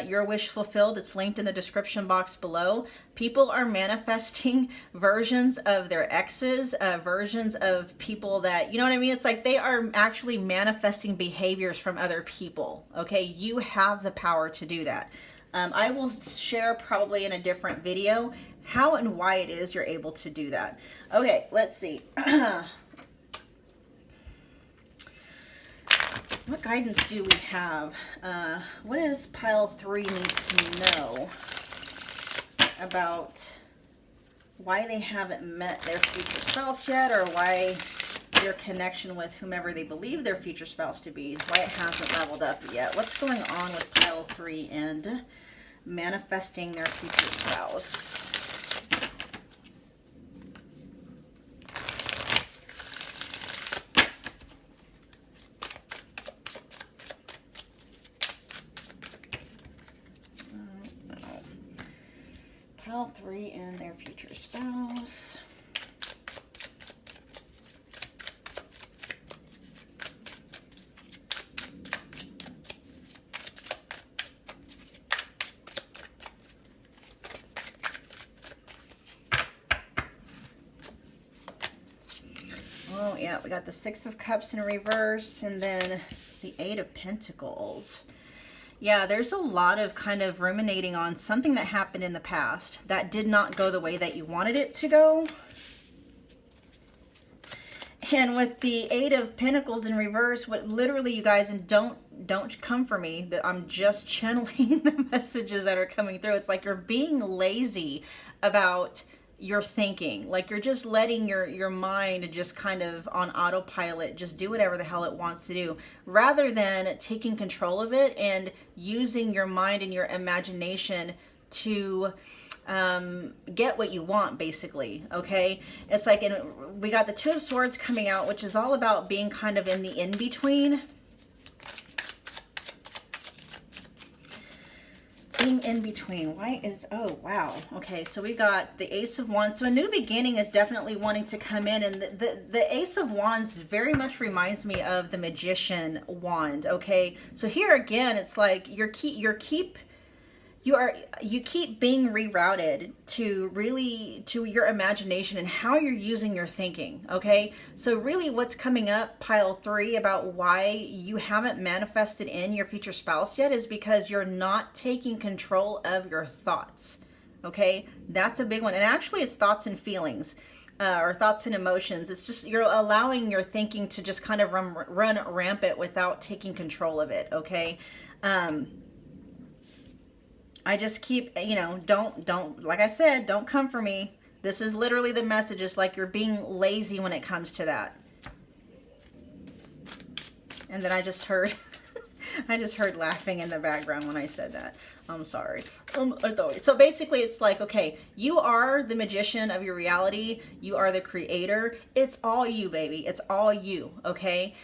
S1: Your Wish Fulfilled. It's linked in the description box below. People are manifesting versions of their exes, versions of people that, you know what I mean? It's like they are actually manifesting behaviors from other people. Okay, you have the power to do that. I will share probably in a different video how and why it is you're able to do that. Okay, let's see. What guidance do we have? What does pile 3 need to know about why they haven't met their future spouse yet, or why their connection with whomever they believe their future spouse to be, why it hasn't leveled up yet? What's going on with pile 3 and manifesting their future spouse? Pile 3 and their future spouse. go. Yeah, we got the Six of Cups in reverse, and then the Eight of Pentacles. Yeah, there's a lot of kind of ruminating on something that happened in the past that did not go the way that you wanted it to go. And with the Eight of Pentacles in reverse, what literally, you guys, and don't come for me, that I'm just channeling the messages that are coming through. It's like you're being lazy about your thinking. Like you're just letting your mind just kind of on autopilot just do whatever the hell it wants to do, rather than taking control of it and using your mind and your imagination to get what you want, basically. Okay, it's like, and we got the Two of Swords coming out, which is all about being kind of in the in-between. Being in between. Why is, oh wow, okay, so we got the Ace of Wands. So a new beginning is definitely wanting to come in, and the Ace of Wands very much reminds me of the Magician wand. Okay, so here again, it's like you keep being rerouted to really to your imagination and how you're using your thinking. Okay, so really what's coming up, pile 3, about why you haven't manifested in your future spouse yet is because you're not taking control of your thoughts. Okay, that's a big one. And actually it's thoughts and feelings, or thoughts and emotions. It's just you're allowing your thinking to just kind of run rampant without taking control of it. Okay, I just keep, you know, don't, like I said, don't come for me. This is literally the message. It's like you're being lazy when it comes to that. And then I just heard, I just heard laughing in the background when I said that. I'm sorry. So basically it's like, okay, you are the magician of your reality. You are the creator. It's all you, baby. It's all you. Okay.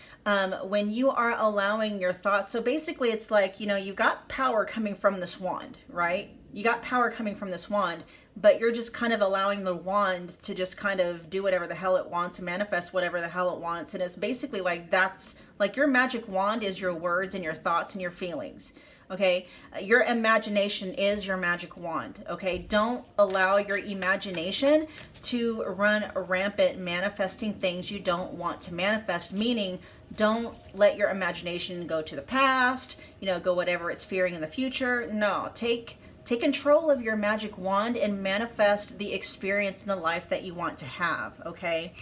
S1: When you are allowing your thoughts, so basically it's like, you know, you got power coming from this wand, right? You got power coming from this wand, but you're just kind of allowing the wand to just kind of do whatever the hell it wants and manifest whatever the hell it wants. And it's basically like, that's like your magic wand is your words and your thoughts and your feelings. Okay, your imagination is your magic wand. Okay, don't allow your imagination to run rampant manifesting things you don't want to manifest, meaning don't let your imagination go to the past, you know, go whatever it's fearing in the future. No, take control of your magic wand and manifest the experience in the life that you want to have. Okay,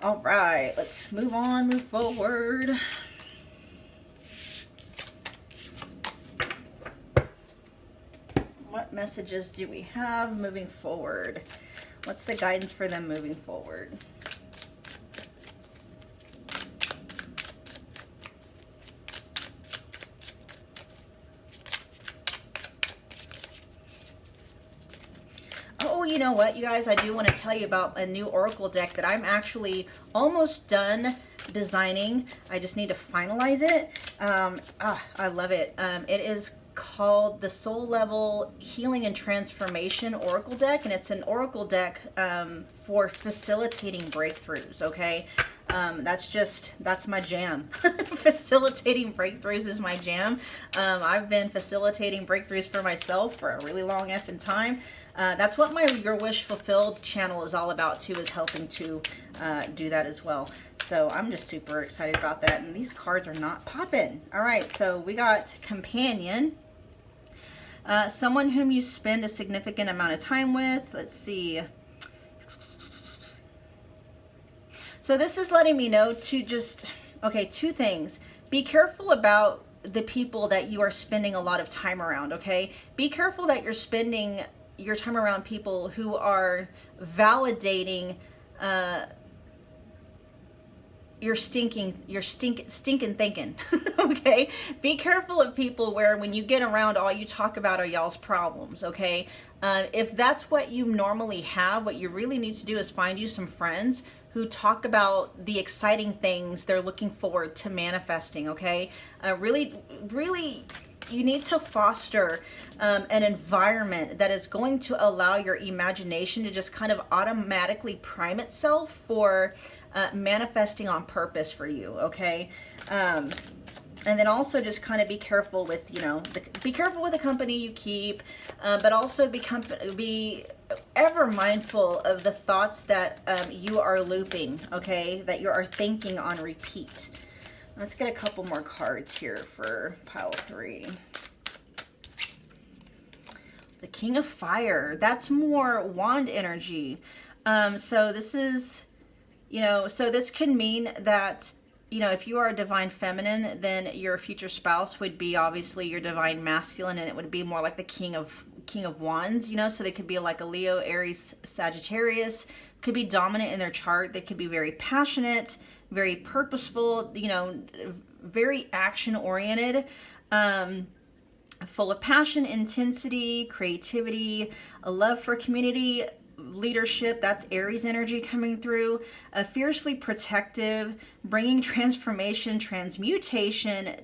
S1: all right, let's move on, move forward. What messages do we have moving forward? What's the guidance for them moving forward? Oh, you know what, you guys, I do want to tell you about a new oracle deck that I'm actually almost done designing. I just need to finalize it. I love it. It is called the Soul Level Healing and Transformation Oracle Deck, and it's an oracle deck for facilitating breakthroughs. Okay, that's my jam. Facilitating breakthroughs is my jam. I've been facilitating breakthroughs for myself for a really long effing time. That's what my Your Wish Fulfilled channel is all about too, is helping to do that as well. So I'm just super excited about that. And these cards are not popping. All right, so we got Companion. Someone whom you spend a significant amount of time with. Let's see. So this is letting me know to just, okay, two things. Be careful about the people that you are spending a lot of time around, okay? Be careful that you're spending your time around people who are validating your stinking thinking. Okay, be careful of people where when you get around, all you talk about are y'all's problems. Okay, if that's what you normally have, what you really need to do is find you some friends who talk about the exciting things they're looking forward to manifesting. Okay, really you need to foster an environment that is going to allow your imagination to just kind of automatically prime itself for manifesting on purpose for you. Okay, and then also just kind of be careful with, you know, be careful with the company you keep, but also be ever mindful of the thoughts that you are looping, okay, that you are thinking on repeat. Let's get a couple more cards here for pile 3. The King of Fire, that's more wand energy. So this is, you know, so this could mean that, you know, if you are a divine feminine, then your future spouse would be obviously your divine masculine, and it would be more like the King of Wands, you know, so they could be like a Leo, Aries, Sagittarius, could be dominant in their chart. They could be very passionate, very purposeful, you know, very action oriented, full of passion, intensity, creativity, a love for community, leadership. That's Aries energy coming through. Fiercely protective, bringing transformation, transmutation.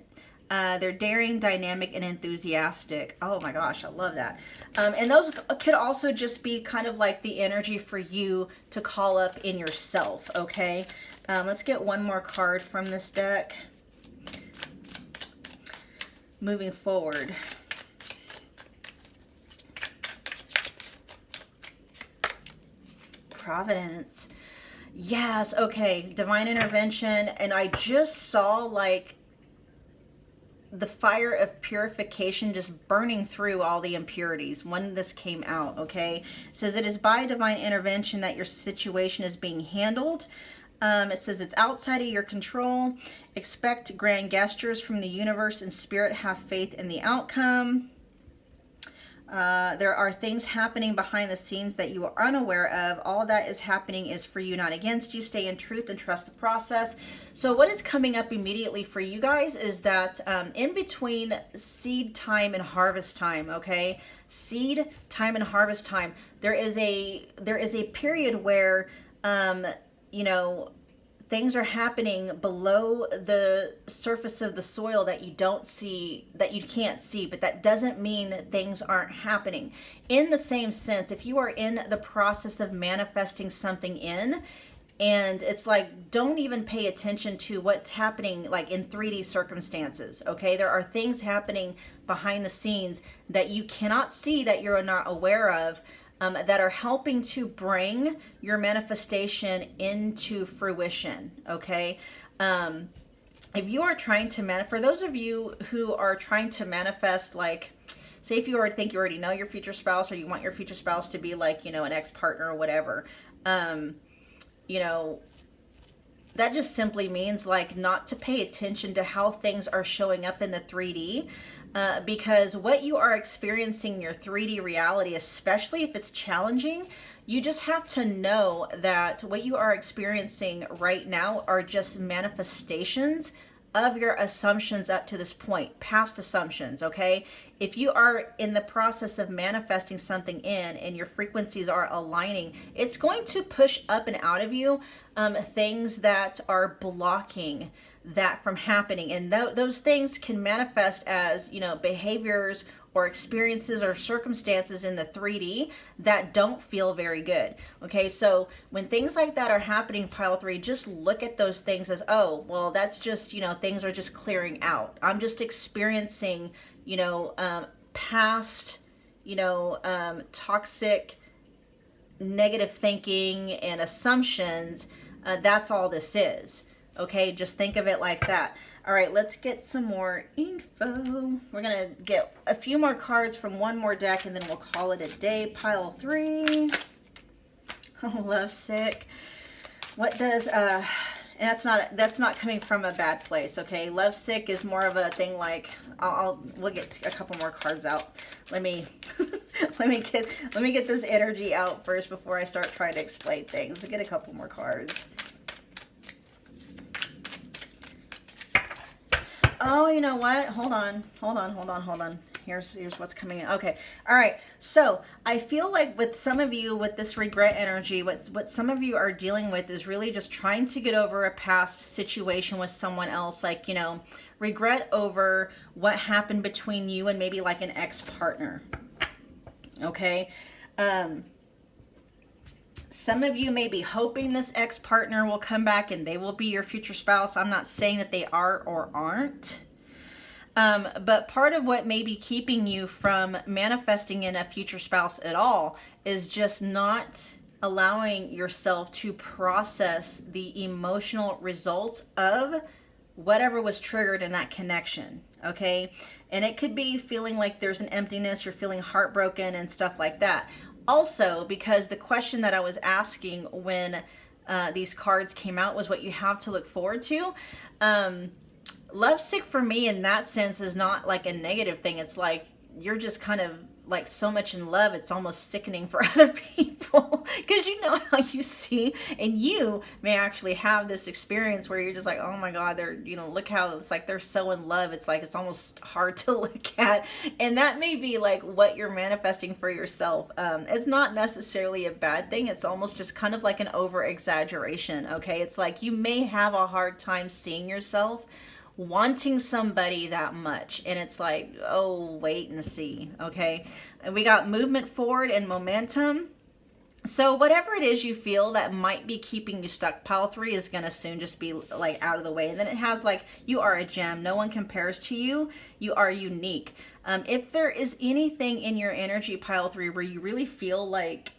S1: They're daring, dynamic, and enthusiastic. Oh my gosh, I love that. And those could also just be kind of like the energy for you to call up in yourself, okay? Let's get one more card from this deck. Moving forward. Providence. Yes, okay. Divine intervention. And I just saw like the fire of purification just burning through all the impurities when this came out, okay? It says it is by divine intervention that your situation is being handled. It says it's outside of your control. Expect grand gestures from the universe and spirit. Have faith in the outcome. There are things happening behind the scenes that you are unaware of. All that is happening is for you, not against you. Stay in truth and trust the process. So what is coming up immediately for you guys is that in between seed time and harvest time, okay? Seed time and harvest time, there is a period where you know, things are happening below the surface of the soil that you don't see, that you can't see, but that doesn't mean things aren't happening. In the same sense, if you are in the process of manifesting something in, and it's like, don't even pay attention to what's happening like in 3D circumstances, okay? There are things happening behind the scenes that you cannot see, that you're not aware of, that are helping to bring your manifestation into fruition, okay? If you are trying to for those of you who are trying to manifest, like, say if you already think you already know your future spouse, or you want your future spouse to be like, you know, an ex-partner or whatever, you know, that just simply means like not to pay attention to how things are showing up in the 3D, because what you are experiencing in your 3D reality, especially if it's challenging, you just have to know that what you are experiencing right now are just manifestations of your assumptions up to this point, past assumptions, okay? If you are in the process of manifesting something in and your frequencies are aligning, it's going to push up and out of you things that are blocking that from happening. And those things can manifest as, you know, behaviors or experiences or circumstances in the 3D that don't feel very good. Okay, so when things like that are happening, pile 3, just look at those things as, oh, well, that's just, you know, things are just clearing out. I'm just experiencing, you know, past, you know, toxic, negative thinking and assumptions. That's all this is. Okay, just think of it like that. All right, let's get some more info. We're going to get a few more cards from one more deck, and then we'll call it a day. Pile 3. Oh, lovesick. What does, and that's not coming from a bad place, okay? Lovesick is more of a thing like, we'll get a couple more cards out. Let me let me get this energy out first before I start trying to explain things. Let's get a couple more cards. Oh, you know what? Hold on. Here's what's coming in. Okay. All right. So I feel like with some of you, with this regret energy, what some of you are dealing with is really just trying to get over a past situation with someone else. Like, you know, regret over what happened between you and maybe like an ex-partner. Okay. Some of you may be hoping this ex-partner will come back and they will be your future spouse. I'm not saying that they are or aren't. But part of what may be keeping you from manifesting in a future spouse at all is just not allowing yourself to process the emotional results of whatever was triggered in that connection. Okay. And it could be feeling like there's an emptiness, you're feeling heartbroken and stuff like that. Also, because the question that I was asking when these cards came out was what you have to look forward to. Lovesick for me in that sense is not like a negative thing. It's like you're just kind of like so much in love, it's almost sickening for other people, because you know how you see, and you may actually have this experience where you're just like, oh my god, they're, you know, look how it's like they're so in love, it's like it's almost hard to look at. And that may be like what you're manifesting for yourself. It's not necessarily a bad thing, it's almost just kind of like an over exaggeration. Okay, it's like you may have a hard time seeing yourself wanting somebody that much, and it's like, oh, wait and see. Okay, and we got movement forward and momentum. So whatever it is you feel that might be keeping you stuck, pile 3 is going to soon just be like out of the way. And then it has like, you are a gem, no one compares to you, you are unique. If there is anything in your energy, pile 3, where you really feel like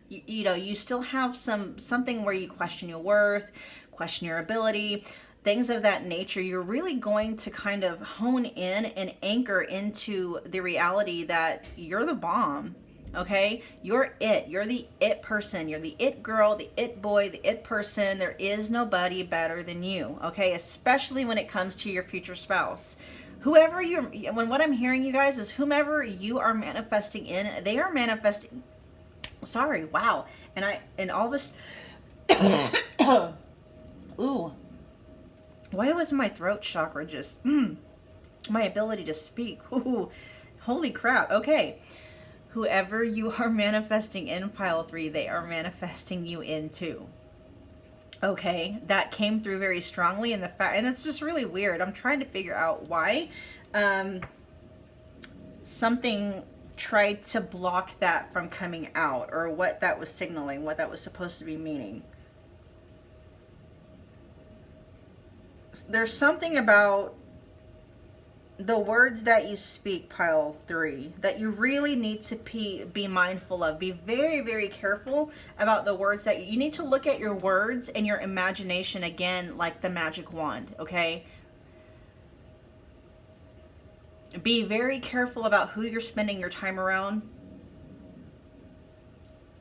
S1: you know, you still have something where you question your worth, question your ability, things of that nature, you're really going to kind of hone in and anchor into the reality that you're the bomb. Okay, you're it. You're the it person. You're the it girl, the it boy, the it person. There is nobody better than you. Okay, especially when it comes to your future spouse. Whoever when what I'm hearing, you guys, is whomever you are manifesting in, they are manifesting. Sorry, wow. And all this. Ooh. Why was my throat chakra just, my ability to speak? Ooh, holy crap. Okay. Whoever you are manifesting in pile 3, they are manifesting you into. Okay. That came through very strongly in the fact, and it's just really weird. I'm trying to figure out why something tried to block that from coming out, or what that was signaling, what that was supposed to be meaning. There's something about the words that you speak, pile 3, that you really need to be mindful of. Be very, very careful about the words that you need to look at your words and your imagination again, like the magic wand. Okay. Be very careful about who you're spending your time around.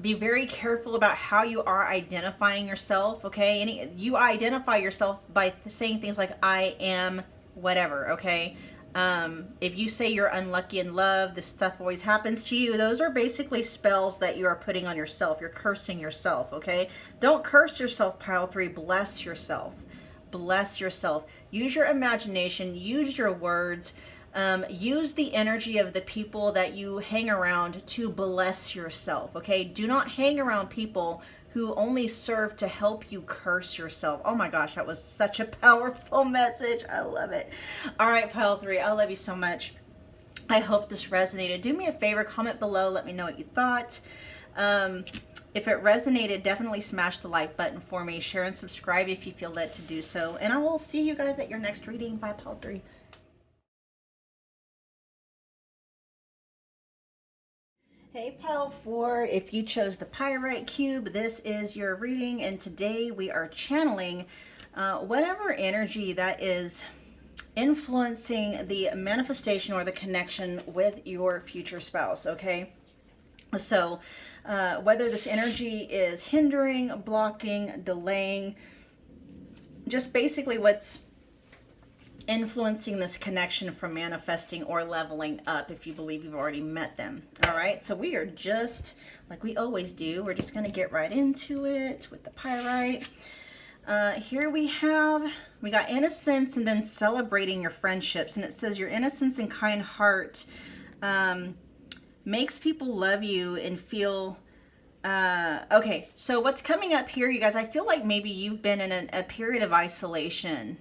S1: Be very careful about how you are identifying yourself, okay? You identify yourself by saying things like, I am whatever, okay? If you say you're unlucky in love, this stuff always happens to you, those are basically spells that you are putting on yourself. You're cursing yourself, okay? Don't curse yourself, pile 3. Bless yourself. Bless yourself. Use your imagination. Use your words. Use the energy of the people that you hang around to bless yourself, okay? Do not hang around people who only serve to help you curse yourself. Oh my gosh, that was such a powerful message. I love it. All right, pile 3, I love you so much. I hope this resonated. Do me a favor, comment below, let me know what you thought. If it resonated, definitely smash the like button for me. Share and subscribe if you feel led to do so. And I will see you guys at your next reading. Bye, pile 3. Hey, pile 4, if you chose the Pyrite cube, this is your reading, and today we are channeling whatever energy that is influencing the manifestation or the connection with your future spouse, okay? So whether this energy is hindering, blocking, delaying, just basically what's influencing this connection from manifesting or leveling up, if you believe you've already met them. All right, so we are just like we always do, we're just going to get right into it with the Pyrite. Here we got innocence and then celebrating your friendships, and it says your innocence and kind heart makes people love you and feel okay. So what's coming up here, you guys, I feel like maybe you've been in a period of isolation.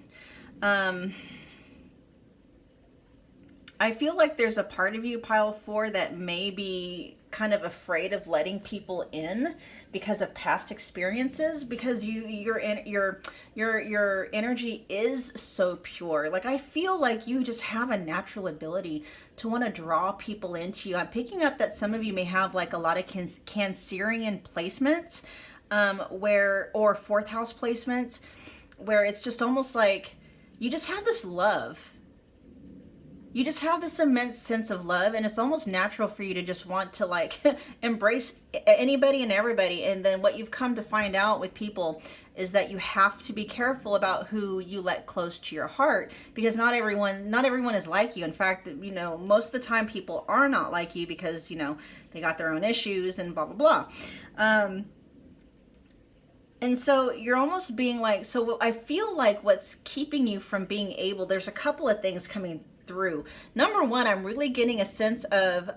S1: I feel like there's a part of you, pile 4, that maybe kind of afraid of letting people in because of past experiences, because your energy is so pure. Like, I feel like you just have a natural ability to want to draw people into you. I'm picking up that some of you may have like a lot of Cancerian placements, or fourth house placements, where it's just almost like you just have this love. You just have this immense sense of love, and it's almost natural for you to just want to like embrace anybody and everybody. And then what you've come to find out with people is that you have to be careful about who you let close to your heart, because not everyone is like you. In fact, you know, most of the time people are not like you because, you know, they got their own issues and blah, blah, blah. And so you're almost being like, so I feel like what's keeping you from being able, there's a couple of things coming through. Number one, I'm really getting a sense of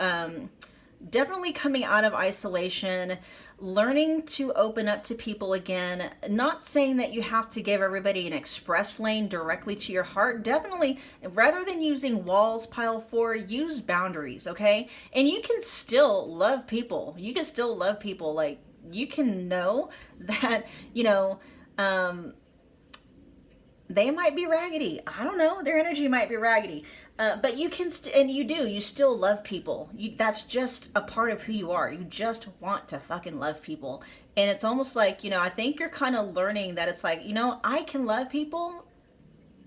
S1: definitely coming out of isolation, learning to open up to people again. Not saying that you have to give everybody an express lane directly to your heart. Definitely, rather than using walls, pile 4, use boundaries, okay? And you can still love people. You can still love people. Like, you can know that, you know, they might be raggedy. I don't know. Their energy might be raggedy. But you can, and you still love people. That's just a part of who you are. You just want to fucking love people. And it's almost like, you know, I think you're kind of learning that it's like, you know, I can love people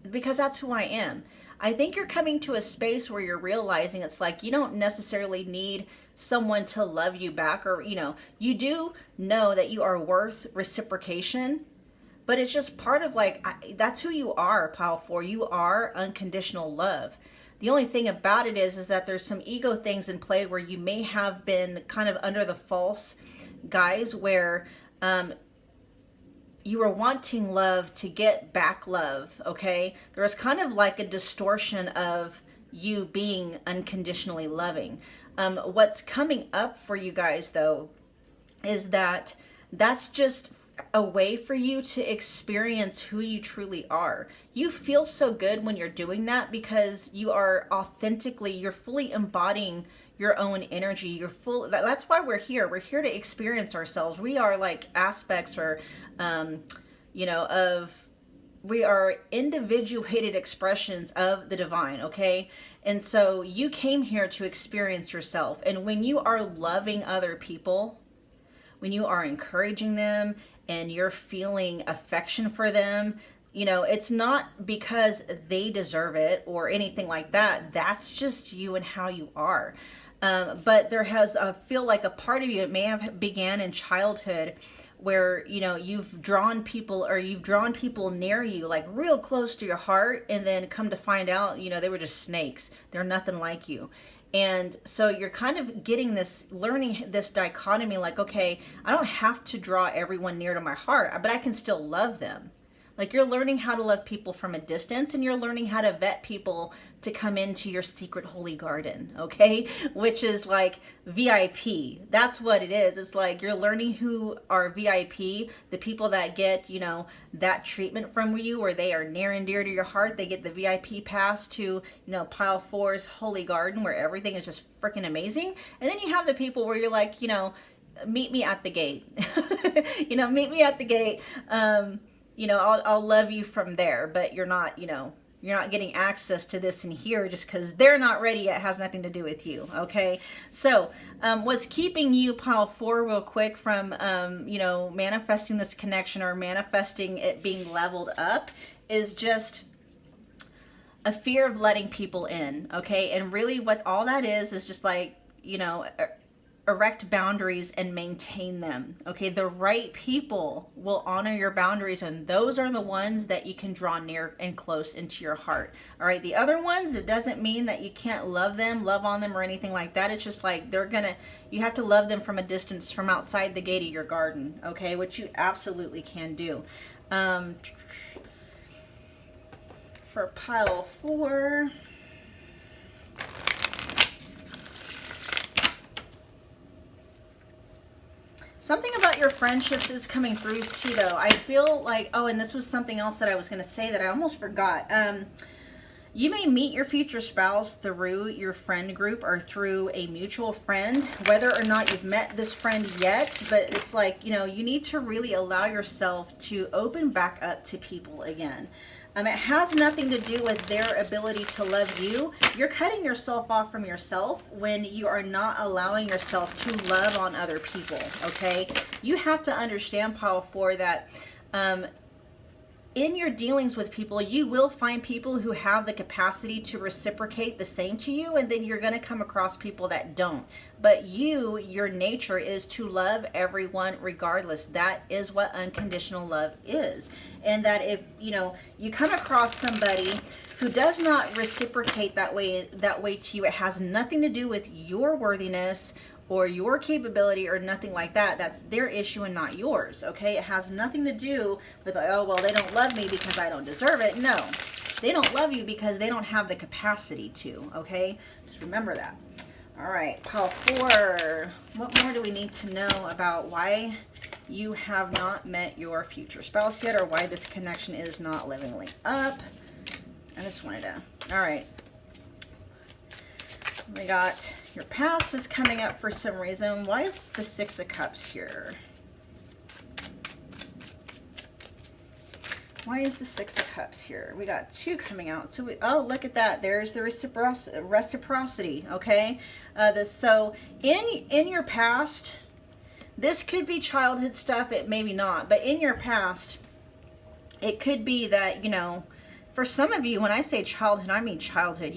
S1: because that's who I am. I think you're coming to a space where you're realizing it's like, you don't necessarily need someone to love you back, or, you know, you do know that you are worth reciprocation. But it's just part of like, that's who you are, pile 4. You are unconditional love. The only thing about it is that there's some ego things in play where you may have been kind of under the false guise where you were wanting love to get back love, okay? There was kind of like a distortion of you being unconditionally loving. What's coming up for you guys, though, is that that's just a way for you to experience who you truly are. You feel so good when you're doing that because you are authentically, you're fully embodying your own energy. That's why we're here. We're here to experience ourselves. We are like aspects, or, you know, we are individuated expressions of the divine, okay? And so you came here to experience yourself. And when you are loving other people, when you are encouraging them and you're feeling affection for them, you know, it's not because they deserve it or anything like that. That's just you and how you are. But there has, I feel like a part of you, it may have began in childhood where, you know, you've drawn people near you, like real close to your heart, and then come to find out, you know, they were just snakes. They're nothing like you. And so you're kind of getting this, learning this dichotomy, like, okay, I don't have to draw everyone near to my heart, but I can still love them. Like, you're learning how to love people from a distance, and you're learning how to vet people to come into your secret holy garden, okay? Which is like VIP. That's what it is. It's like you're learning who are VIP, the people that get, you know, that treatment from you, where they are near and dear to your heart. They get the VIP pass to, you know, pile 4's holy garden, where everything is just freaking amazing. And then you have the people where you're like, you know, meet me at the gate. You know, meet me at the gate. You know, I'll love you from there, but you're not, you know, you're not getting access to this and here just because they're not ready yet. It has nothing to do with you, okay? So what's keeping you, pile 4, real quick, from, you know, manifesting this connection or manifesting it being leveled up is just a fear of letting people in, okay? And really what all that is just like, you know, erect boundaries and maintain them, okay? The right people will honor your boundaries, and those are the ones that you can draw near and close into your heart, all right? The other ones, it doesn't mean that you can't love on them or anything like that. It's just like you have to love them from a distance, from outside the gate of your garden, okay? Which you absolutely can do. For pile 4, something about your friendships is coming through too, though. I feel like, oh, and this was something else that I was going to say that I almost forgot. You may meet your future spouse through your friend group or through a mutual friend, whether or not you've met this friend yet, but it's like, you know, you need to really allow yourself to open back up to people again. It has nothing to do with their ability to love you. You're cutting yourself off from yourself when you are not allowing yourself to love on other people, okay? You have to understand, Pile 4, that in your dealings with people, you will find people who have the capacity to reciprocate the same to you, and then you're going to come across people that don't. But your nature is to love everyone regardless. That is what unconditional love is. And that if, you know, you come across somebody who does not reciprocate that way to you, it has nothing to do with your worthiness or your capability or nothing like that. That's their issue and not yours, okay? It has nothing to do with, like, oh, well, they don't love me because I don't deserve it. No, they don't love you because they don't have the capacity to, okay? Just remember that. All right, Pile 4. What more do we need to know about why you have not met your future spouse yet, or why this connection is not livingly up? I just wanted to, all right. We got your past is coming up for some reason. Why is the 6 of Cups here? Why is the 6 of Cups here? We got 2 coming out. So oh, look at that. There's the reciprocity, okay? So in your past, this could be childhood stuff, it maybe not, but in your past, it could be that, you know, for some of you, when I say childhood, I mean childhood.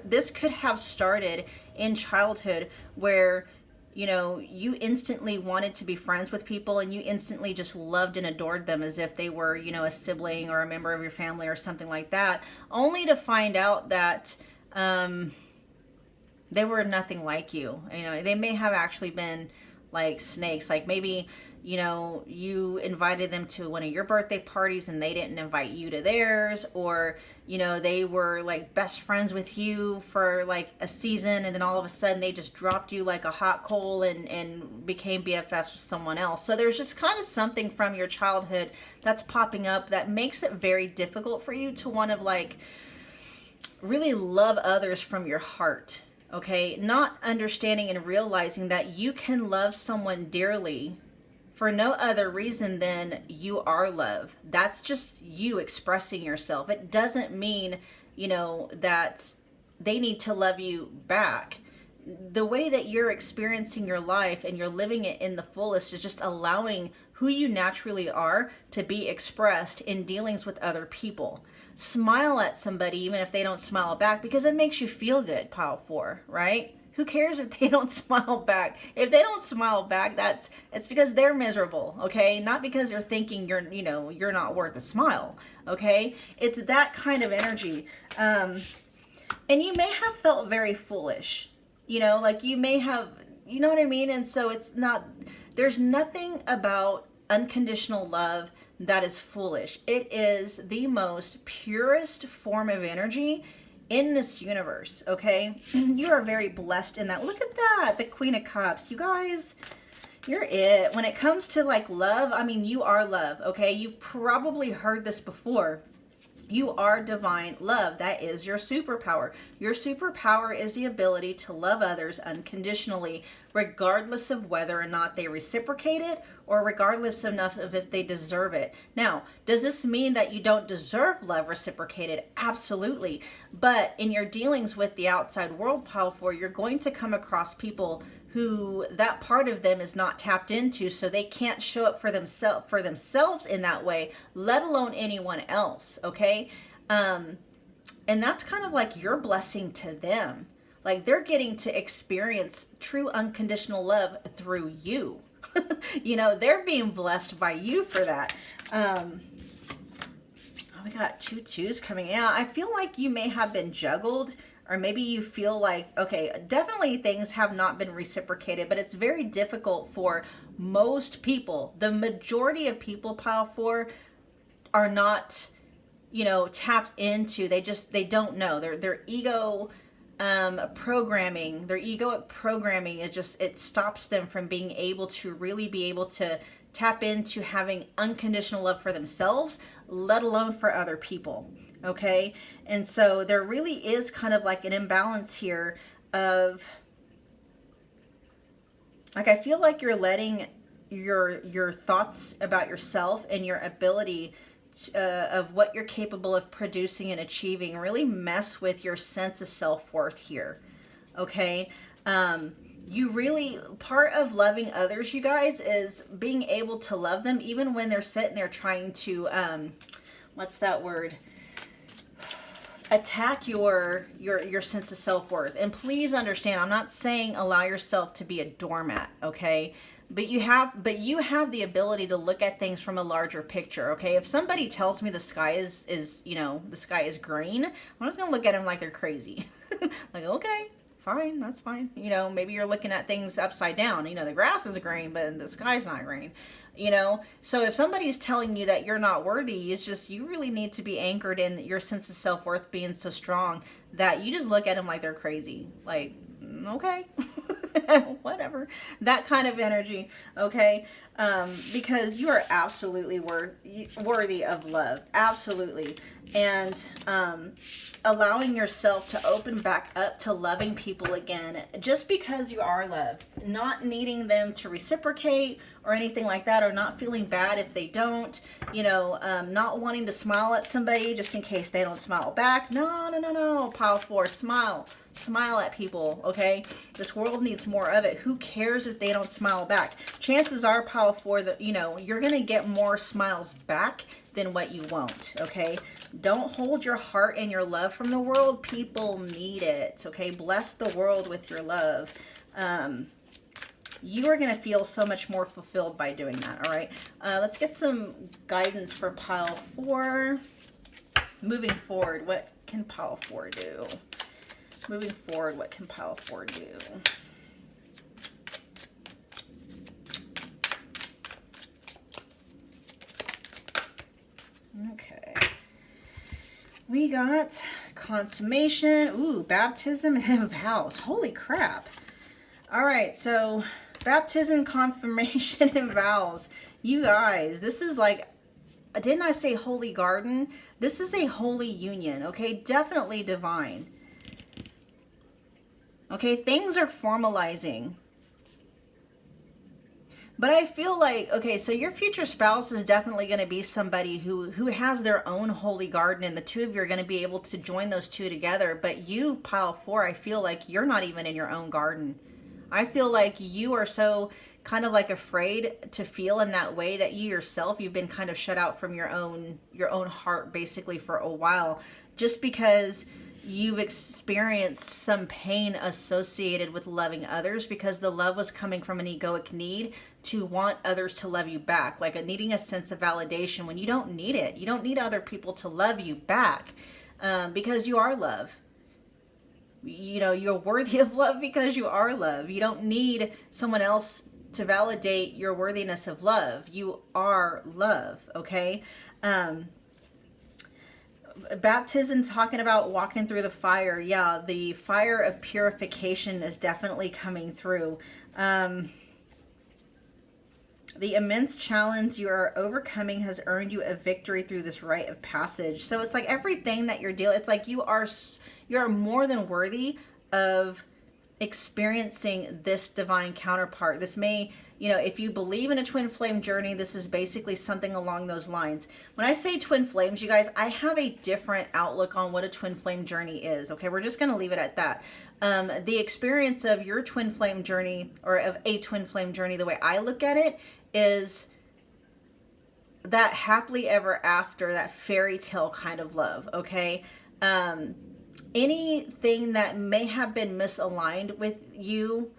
S1: This could have started in childhood where, you know, you instantly wanted to be friends with people and you instantly just loved and adored them as if they were, you know, a sibling or a member of your family or something like that, only to find out that they were nothing like you. You know, they may have actually been like snakes. Like maybe, you know, you invited them to one of your birthday parties and they didn't invite you to theirs, or, you know, they were like best friends with you for like a season and then all of a sudden they just dropped you like a hot coal and became BFFs with someone else. So there's just kind of something from your childhood that's popping up that makes it very difficult for you to want to like really love others from your heart. Okay, not understanding and realizing that you can love someone dearly for no other reason than you are love. That's just you expressing yourself. It doesn't mean, you know, that they need to love you back. The way that you're experiencing your life and you're living it in the fullest is just allowing who you naturally are to be expressed in dealings with other people. Smile at somebody even if they don't smile back, because it makes you feel good, Pile 4, right? Who cares if they don't smile back? If they don't smile back, it's because they're miserable, okay? Not because they're thinking you're not worth a smile, okay? It's that kind of energy. And you may have felt very foolish, you know, like you may have, you know what I mean? And so there's nothing about unconditional love that is foolish. It is the most purest form of energy in this universe, okay? You are very blessed in that. Look at that, the Queen of Cups. You guys, you're it. When it comes to like love, I mean, you are love, okay? You've probably heard this before. You are divine love. That is your superpower. Your superpower is the ability to love others unconditionally, regardless of whether or not they reciprocate it or regardless enough of if they deserve it. Now, does this mean that you don't deserve love reciprocated? Absolutely. But in your dealings with the outside world, Pile 4, you're going to come across people who that part of them is not tapped into, so they can't show up for themselves in that way, let alone anyone else, okay? And that's kind of like your blessing to them. Like they're getting to experience true unconditional love through you. You know, they're being blessed by you for that. We got 2 2s coming out. I feel like you may have been juggled, or maybe you feel like, okay, definitely things have not been reciprocated, but it's very difficult for most people. The majority of people, Pile 4, are not, you know, tapped into, they don't know. Their ego programming, their egoic programming is just, it stops them from being able to really be able to tap into having unconditional love for themselves, let alone for other people. okay? And so there really is kind of like an imbalance here of, like, I feel like you're letting your thoughts about yourself and your ability of what you're capable of producing and achieving really mess with your sense of self-worth here, okay? You really, part of loving others, you guys, is being able to love them even when they're sitting there trying to, what's that word? Attack your sense of self-worth. And please understand, I'm not saying allow yourself to be a doormat, okay? But you have the ability to look at things from a larger picture, okay? If somebody tells me the sky is you know, the sky is green, I'm just gonna look at them like they're crazy. Like, okay, fine, that's fine. You know, maybe you're looking at things upside down. You know, the grass is green, but the sky's not green. You know, so if somebody's telling you that you're not worthy, it's just, you really need to be anchored in your sense of self-worth being so strong that you just look at them like they're crazy. Like, okay, whatever, that kind of energy, okay? Because you are absolutely worthy of love, absolutely. And allowing yourself to open back up to loving people again, just because you are loved, not needing them to reciprocate or anything like that, or not feeling bad if they don't, you know, not wanting to smile at somebody just in case they don't smile back. No, pile 4, smile at people, okay? This world needs more of it. Who cares if they don't smile back? Chances are, pile 4, that, you know, you're gonna get more smiles back than what you won't, okay? Don't hold your heart and your love from the world. People need it, okay? Bless the world with your love. You are going to feel so much more fulfilled by doing that, all right? Let's get some guidance for pile 4. Moving forward, what can pile 4 do? Moving forward, what can pile 4 do? Okay. We got consummation. Ooh, baptism and vows. Holy crap. All right, so baptism, confirmation, and vows. You guys, this is like, didn't I say holy garden? This is a holy union, okay? Definitely divine. Okay, things are formalizing. But I feel like, okay, so your future spouse is definitely going to be somebody who has their own holy garden, and the two of you are going to be able to join those two together. But you, pile 4, I feel like you're not even in your own garden. I feel like you are so kind of like afraid to feel in that way that you yourself, you've been kind of shut out from your own heart basically for a while, just because you've experienced some pain associated with loving others, because the love was coming from an egoic need to want others to love you back, like needing a sense of validation when you don't need it. You don't need other people to love you back, because you are love. You know, you're worthy of love because you are love. You don't need someone else to validate your worthiness of love. You are love, okay? Baptism, talking about walking through the fire. Yeah, the fire of purification is definitely coming through. The immense challenge you are overcoming has earned you a victory through this rite of passage. So it's like everything that you're dealing, it's like you're more than worthy of experiencing this divine counterpart. This may, you know, if you believe in a twin flame journey, this is basically something along those lines. When I say twin flames, you guys, I have a different outlook on what a twin flame journey is. Okay, we're just going to leave it at that. The experience of your twin flame journey, or of a twin flame journey, the way I look at it is that happily ever after, that fairy tale kind of love, okay? Anything that may have been misaligned with you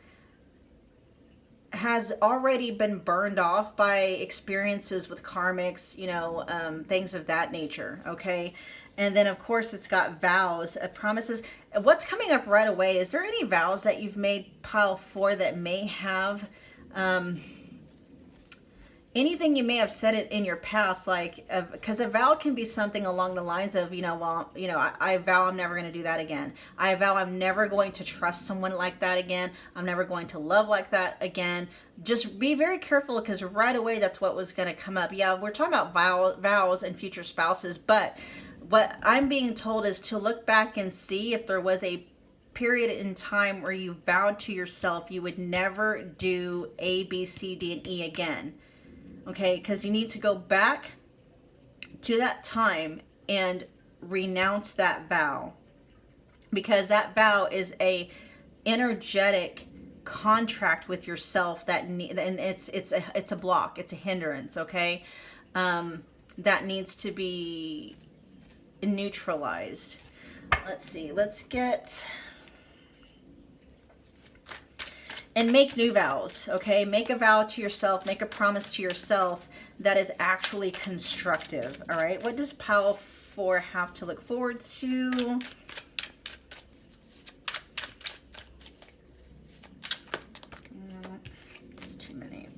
S1: has already been burned off by experiences with karmics, you know, things of that nature, okay? And then, of course, it's got vows, promises. What's coming up right away, is there any vows that you've made, pile 4, that may have anything you may have said it in your past, like, because a vow can be something along the lines of, you know, well, you know, I vow I'm never going to do that again. I vow I'm never going to trust someone like that again. I'm never going to love like that again. Just be very careful, because right away that's what was going to come up. Yeah, we're talking about vows and future spouses, but what I'm being told is to look back and see if there was a period in time where you vowed to yourself you would never do A, B, C, D, and E again. Okay, because you need to go back to that time and renounce that vow, because that vow is a energetic contract with yourself that and it's a block, it's a hindrance, okay, that needs to be neutralized. Let's see, let's get and make new vows, okay? Make a vow to yourself, make a promise to yourself that is actually constructive, all right? What does Pile 4 have to look forward to? It's too many.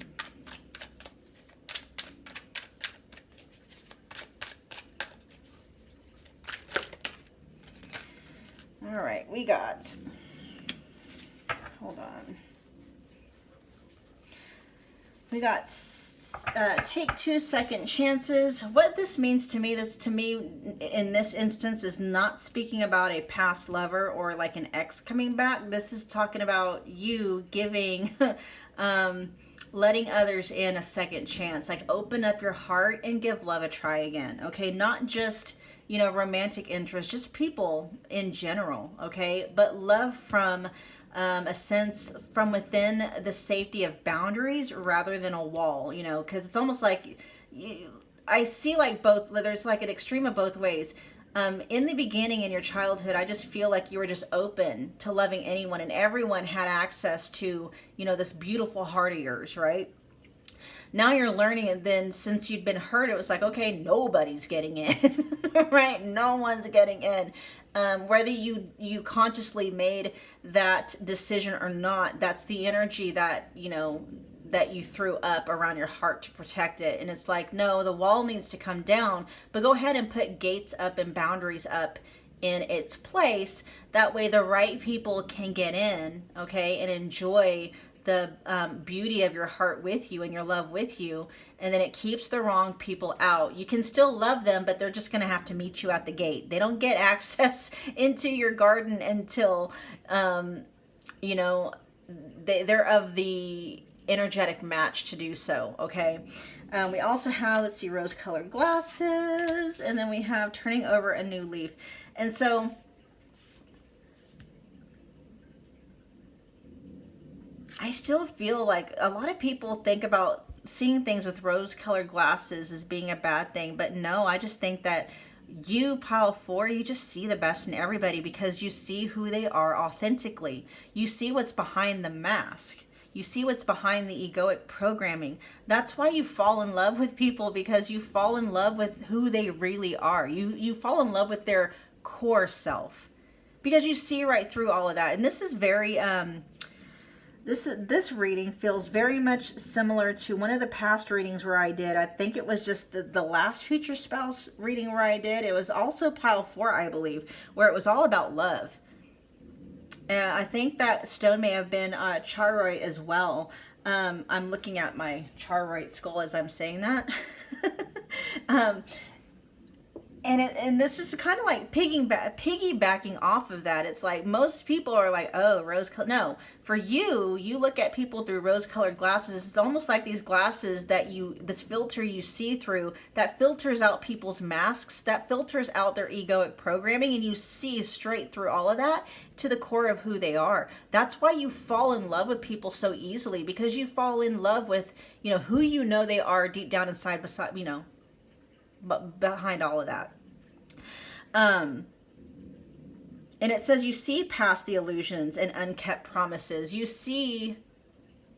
S1: All right, we got, hold on. We got take 2 second chances. What this means to me, this to me in this instance is not speaking about a past lover or like an ex coming back. This is talking about you giving, letting others in a second chance. Like open up your heart and give love a try again. Okay, not just, you know, romantic interest, just people in general. Okay, but love from a sense from within the safety of boundaries rather than a wall, you know, because it's almost like I see like both, there's like an extreme of both ways. In the beginning in your childhood, I just feel like you were just open to loving anyone and everyone had access to, you know, this beautiful heart of yours, right? Now you're learning, and then since you'd been hurt, it was like, okay, nobody's getting in, right? No one's getting in. Whether you consciously made that decision or not, that's the energy that, you know, that you threw up around your heart to protect it. And it's like, no, the wall needs to come down, but go ahead and put gates up and boundaries up in its place. That way the right people can get in, okay, and enjoy the beauty of your heart with you and your love with you, and then it keeps the wrong people out. You can still love them, but they're just going to have to meet you at the gate. They don't get access into your garden until, you know, they're of the energetic match to do so, okay? We also have, let's see, rose-colored glasses, and then we have turning over a new leaf. And so I still feel like a lot of people think about seeing things with rose-colored glasses as being a bad thing, but no, I just think that you, Pile 4, you just see the best in everybody because you see who they are authentically. You see what's behind the mask. You see what's behind the egoic programming. That's why you fall in love with people, because you fall in love with who they really are. You fall in love with their core self because you see right through all of that. And this is very this reading feels very much similar to one of the past readings where I did. I think it was just the last future spouse reading where I did. It was also Pile 4, I believe, where it was all about love. And I think that stone may have been Charoite as well. I'm looking at my Charoite skull as I'm saying that. And this is kind of like piggybacking off of that. It's like most people are like, oh, rose color. No, for you look at people through rose-colored glasses. It's almost like these glasses that this filter you see through, that filters out people's masks, that filters out their egoic programming, and you see straight through all of that to the core of who they are. That's why you fall in love with people so easily, because you fall in love with, you know, who you know they are deep down inside, beside, you know, but behind all of that. And it says you see past the illusions and unkept promises. You see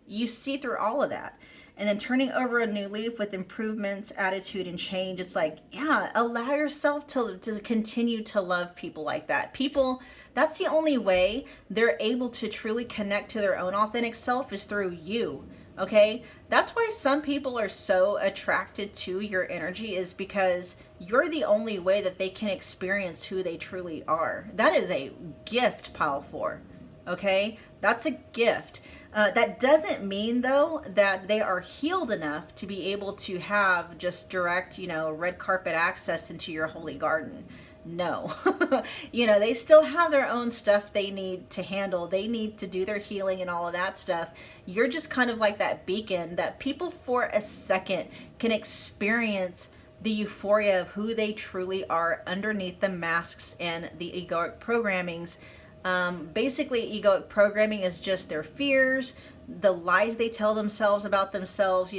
S1: through all of that. And then turning over a new leaf with improvements, attitude, and change. It's like, yeah, allow yourself to continue to love people like that. People, that's the only way they're able to truly connect to their own authentic self is through you. Okay, that's why some people are so attracted to your energy, is because you're the only way that they can experience who they truly are. That is a gift, Pile 4. Okay, that's a gift. That doesn't mean, though, that they are healed enough to be able to have just direct, red carpet access into your holy garden. No. They still have their own stuff they need to handle. They need to do their healing and all of that stuff. You're just kind of like that beacon that people for a second can experience the euphoria of who they truly are underneath the masks and the egoic programmings. Basically, egoic programming is just their fears, the lies they tell themselves about themselves,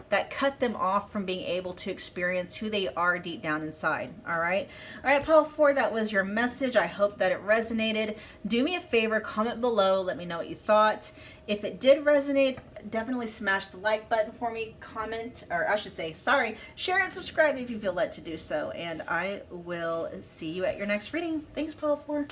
S1: that cut them off from being able to experience who they are deep down inside. All right, Pile 4, that was your message. I hope that it resonated. Do me a favor, comment below, let me know what you thought. If it did resonate, definitely smash the like button for me, comment, or I should say, sorry, share and subscribe if you feel led to do so, and I will see you at your next reading. Thanks, Pile 4.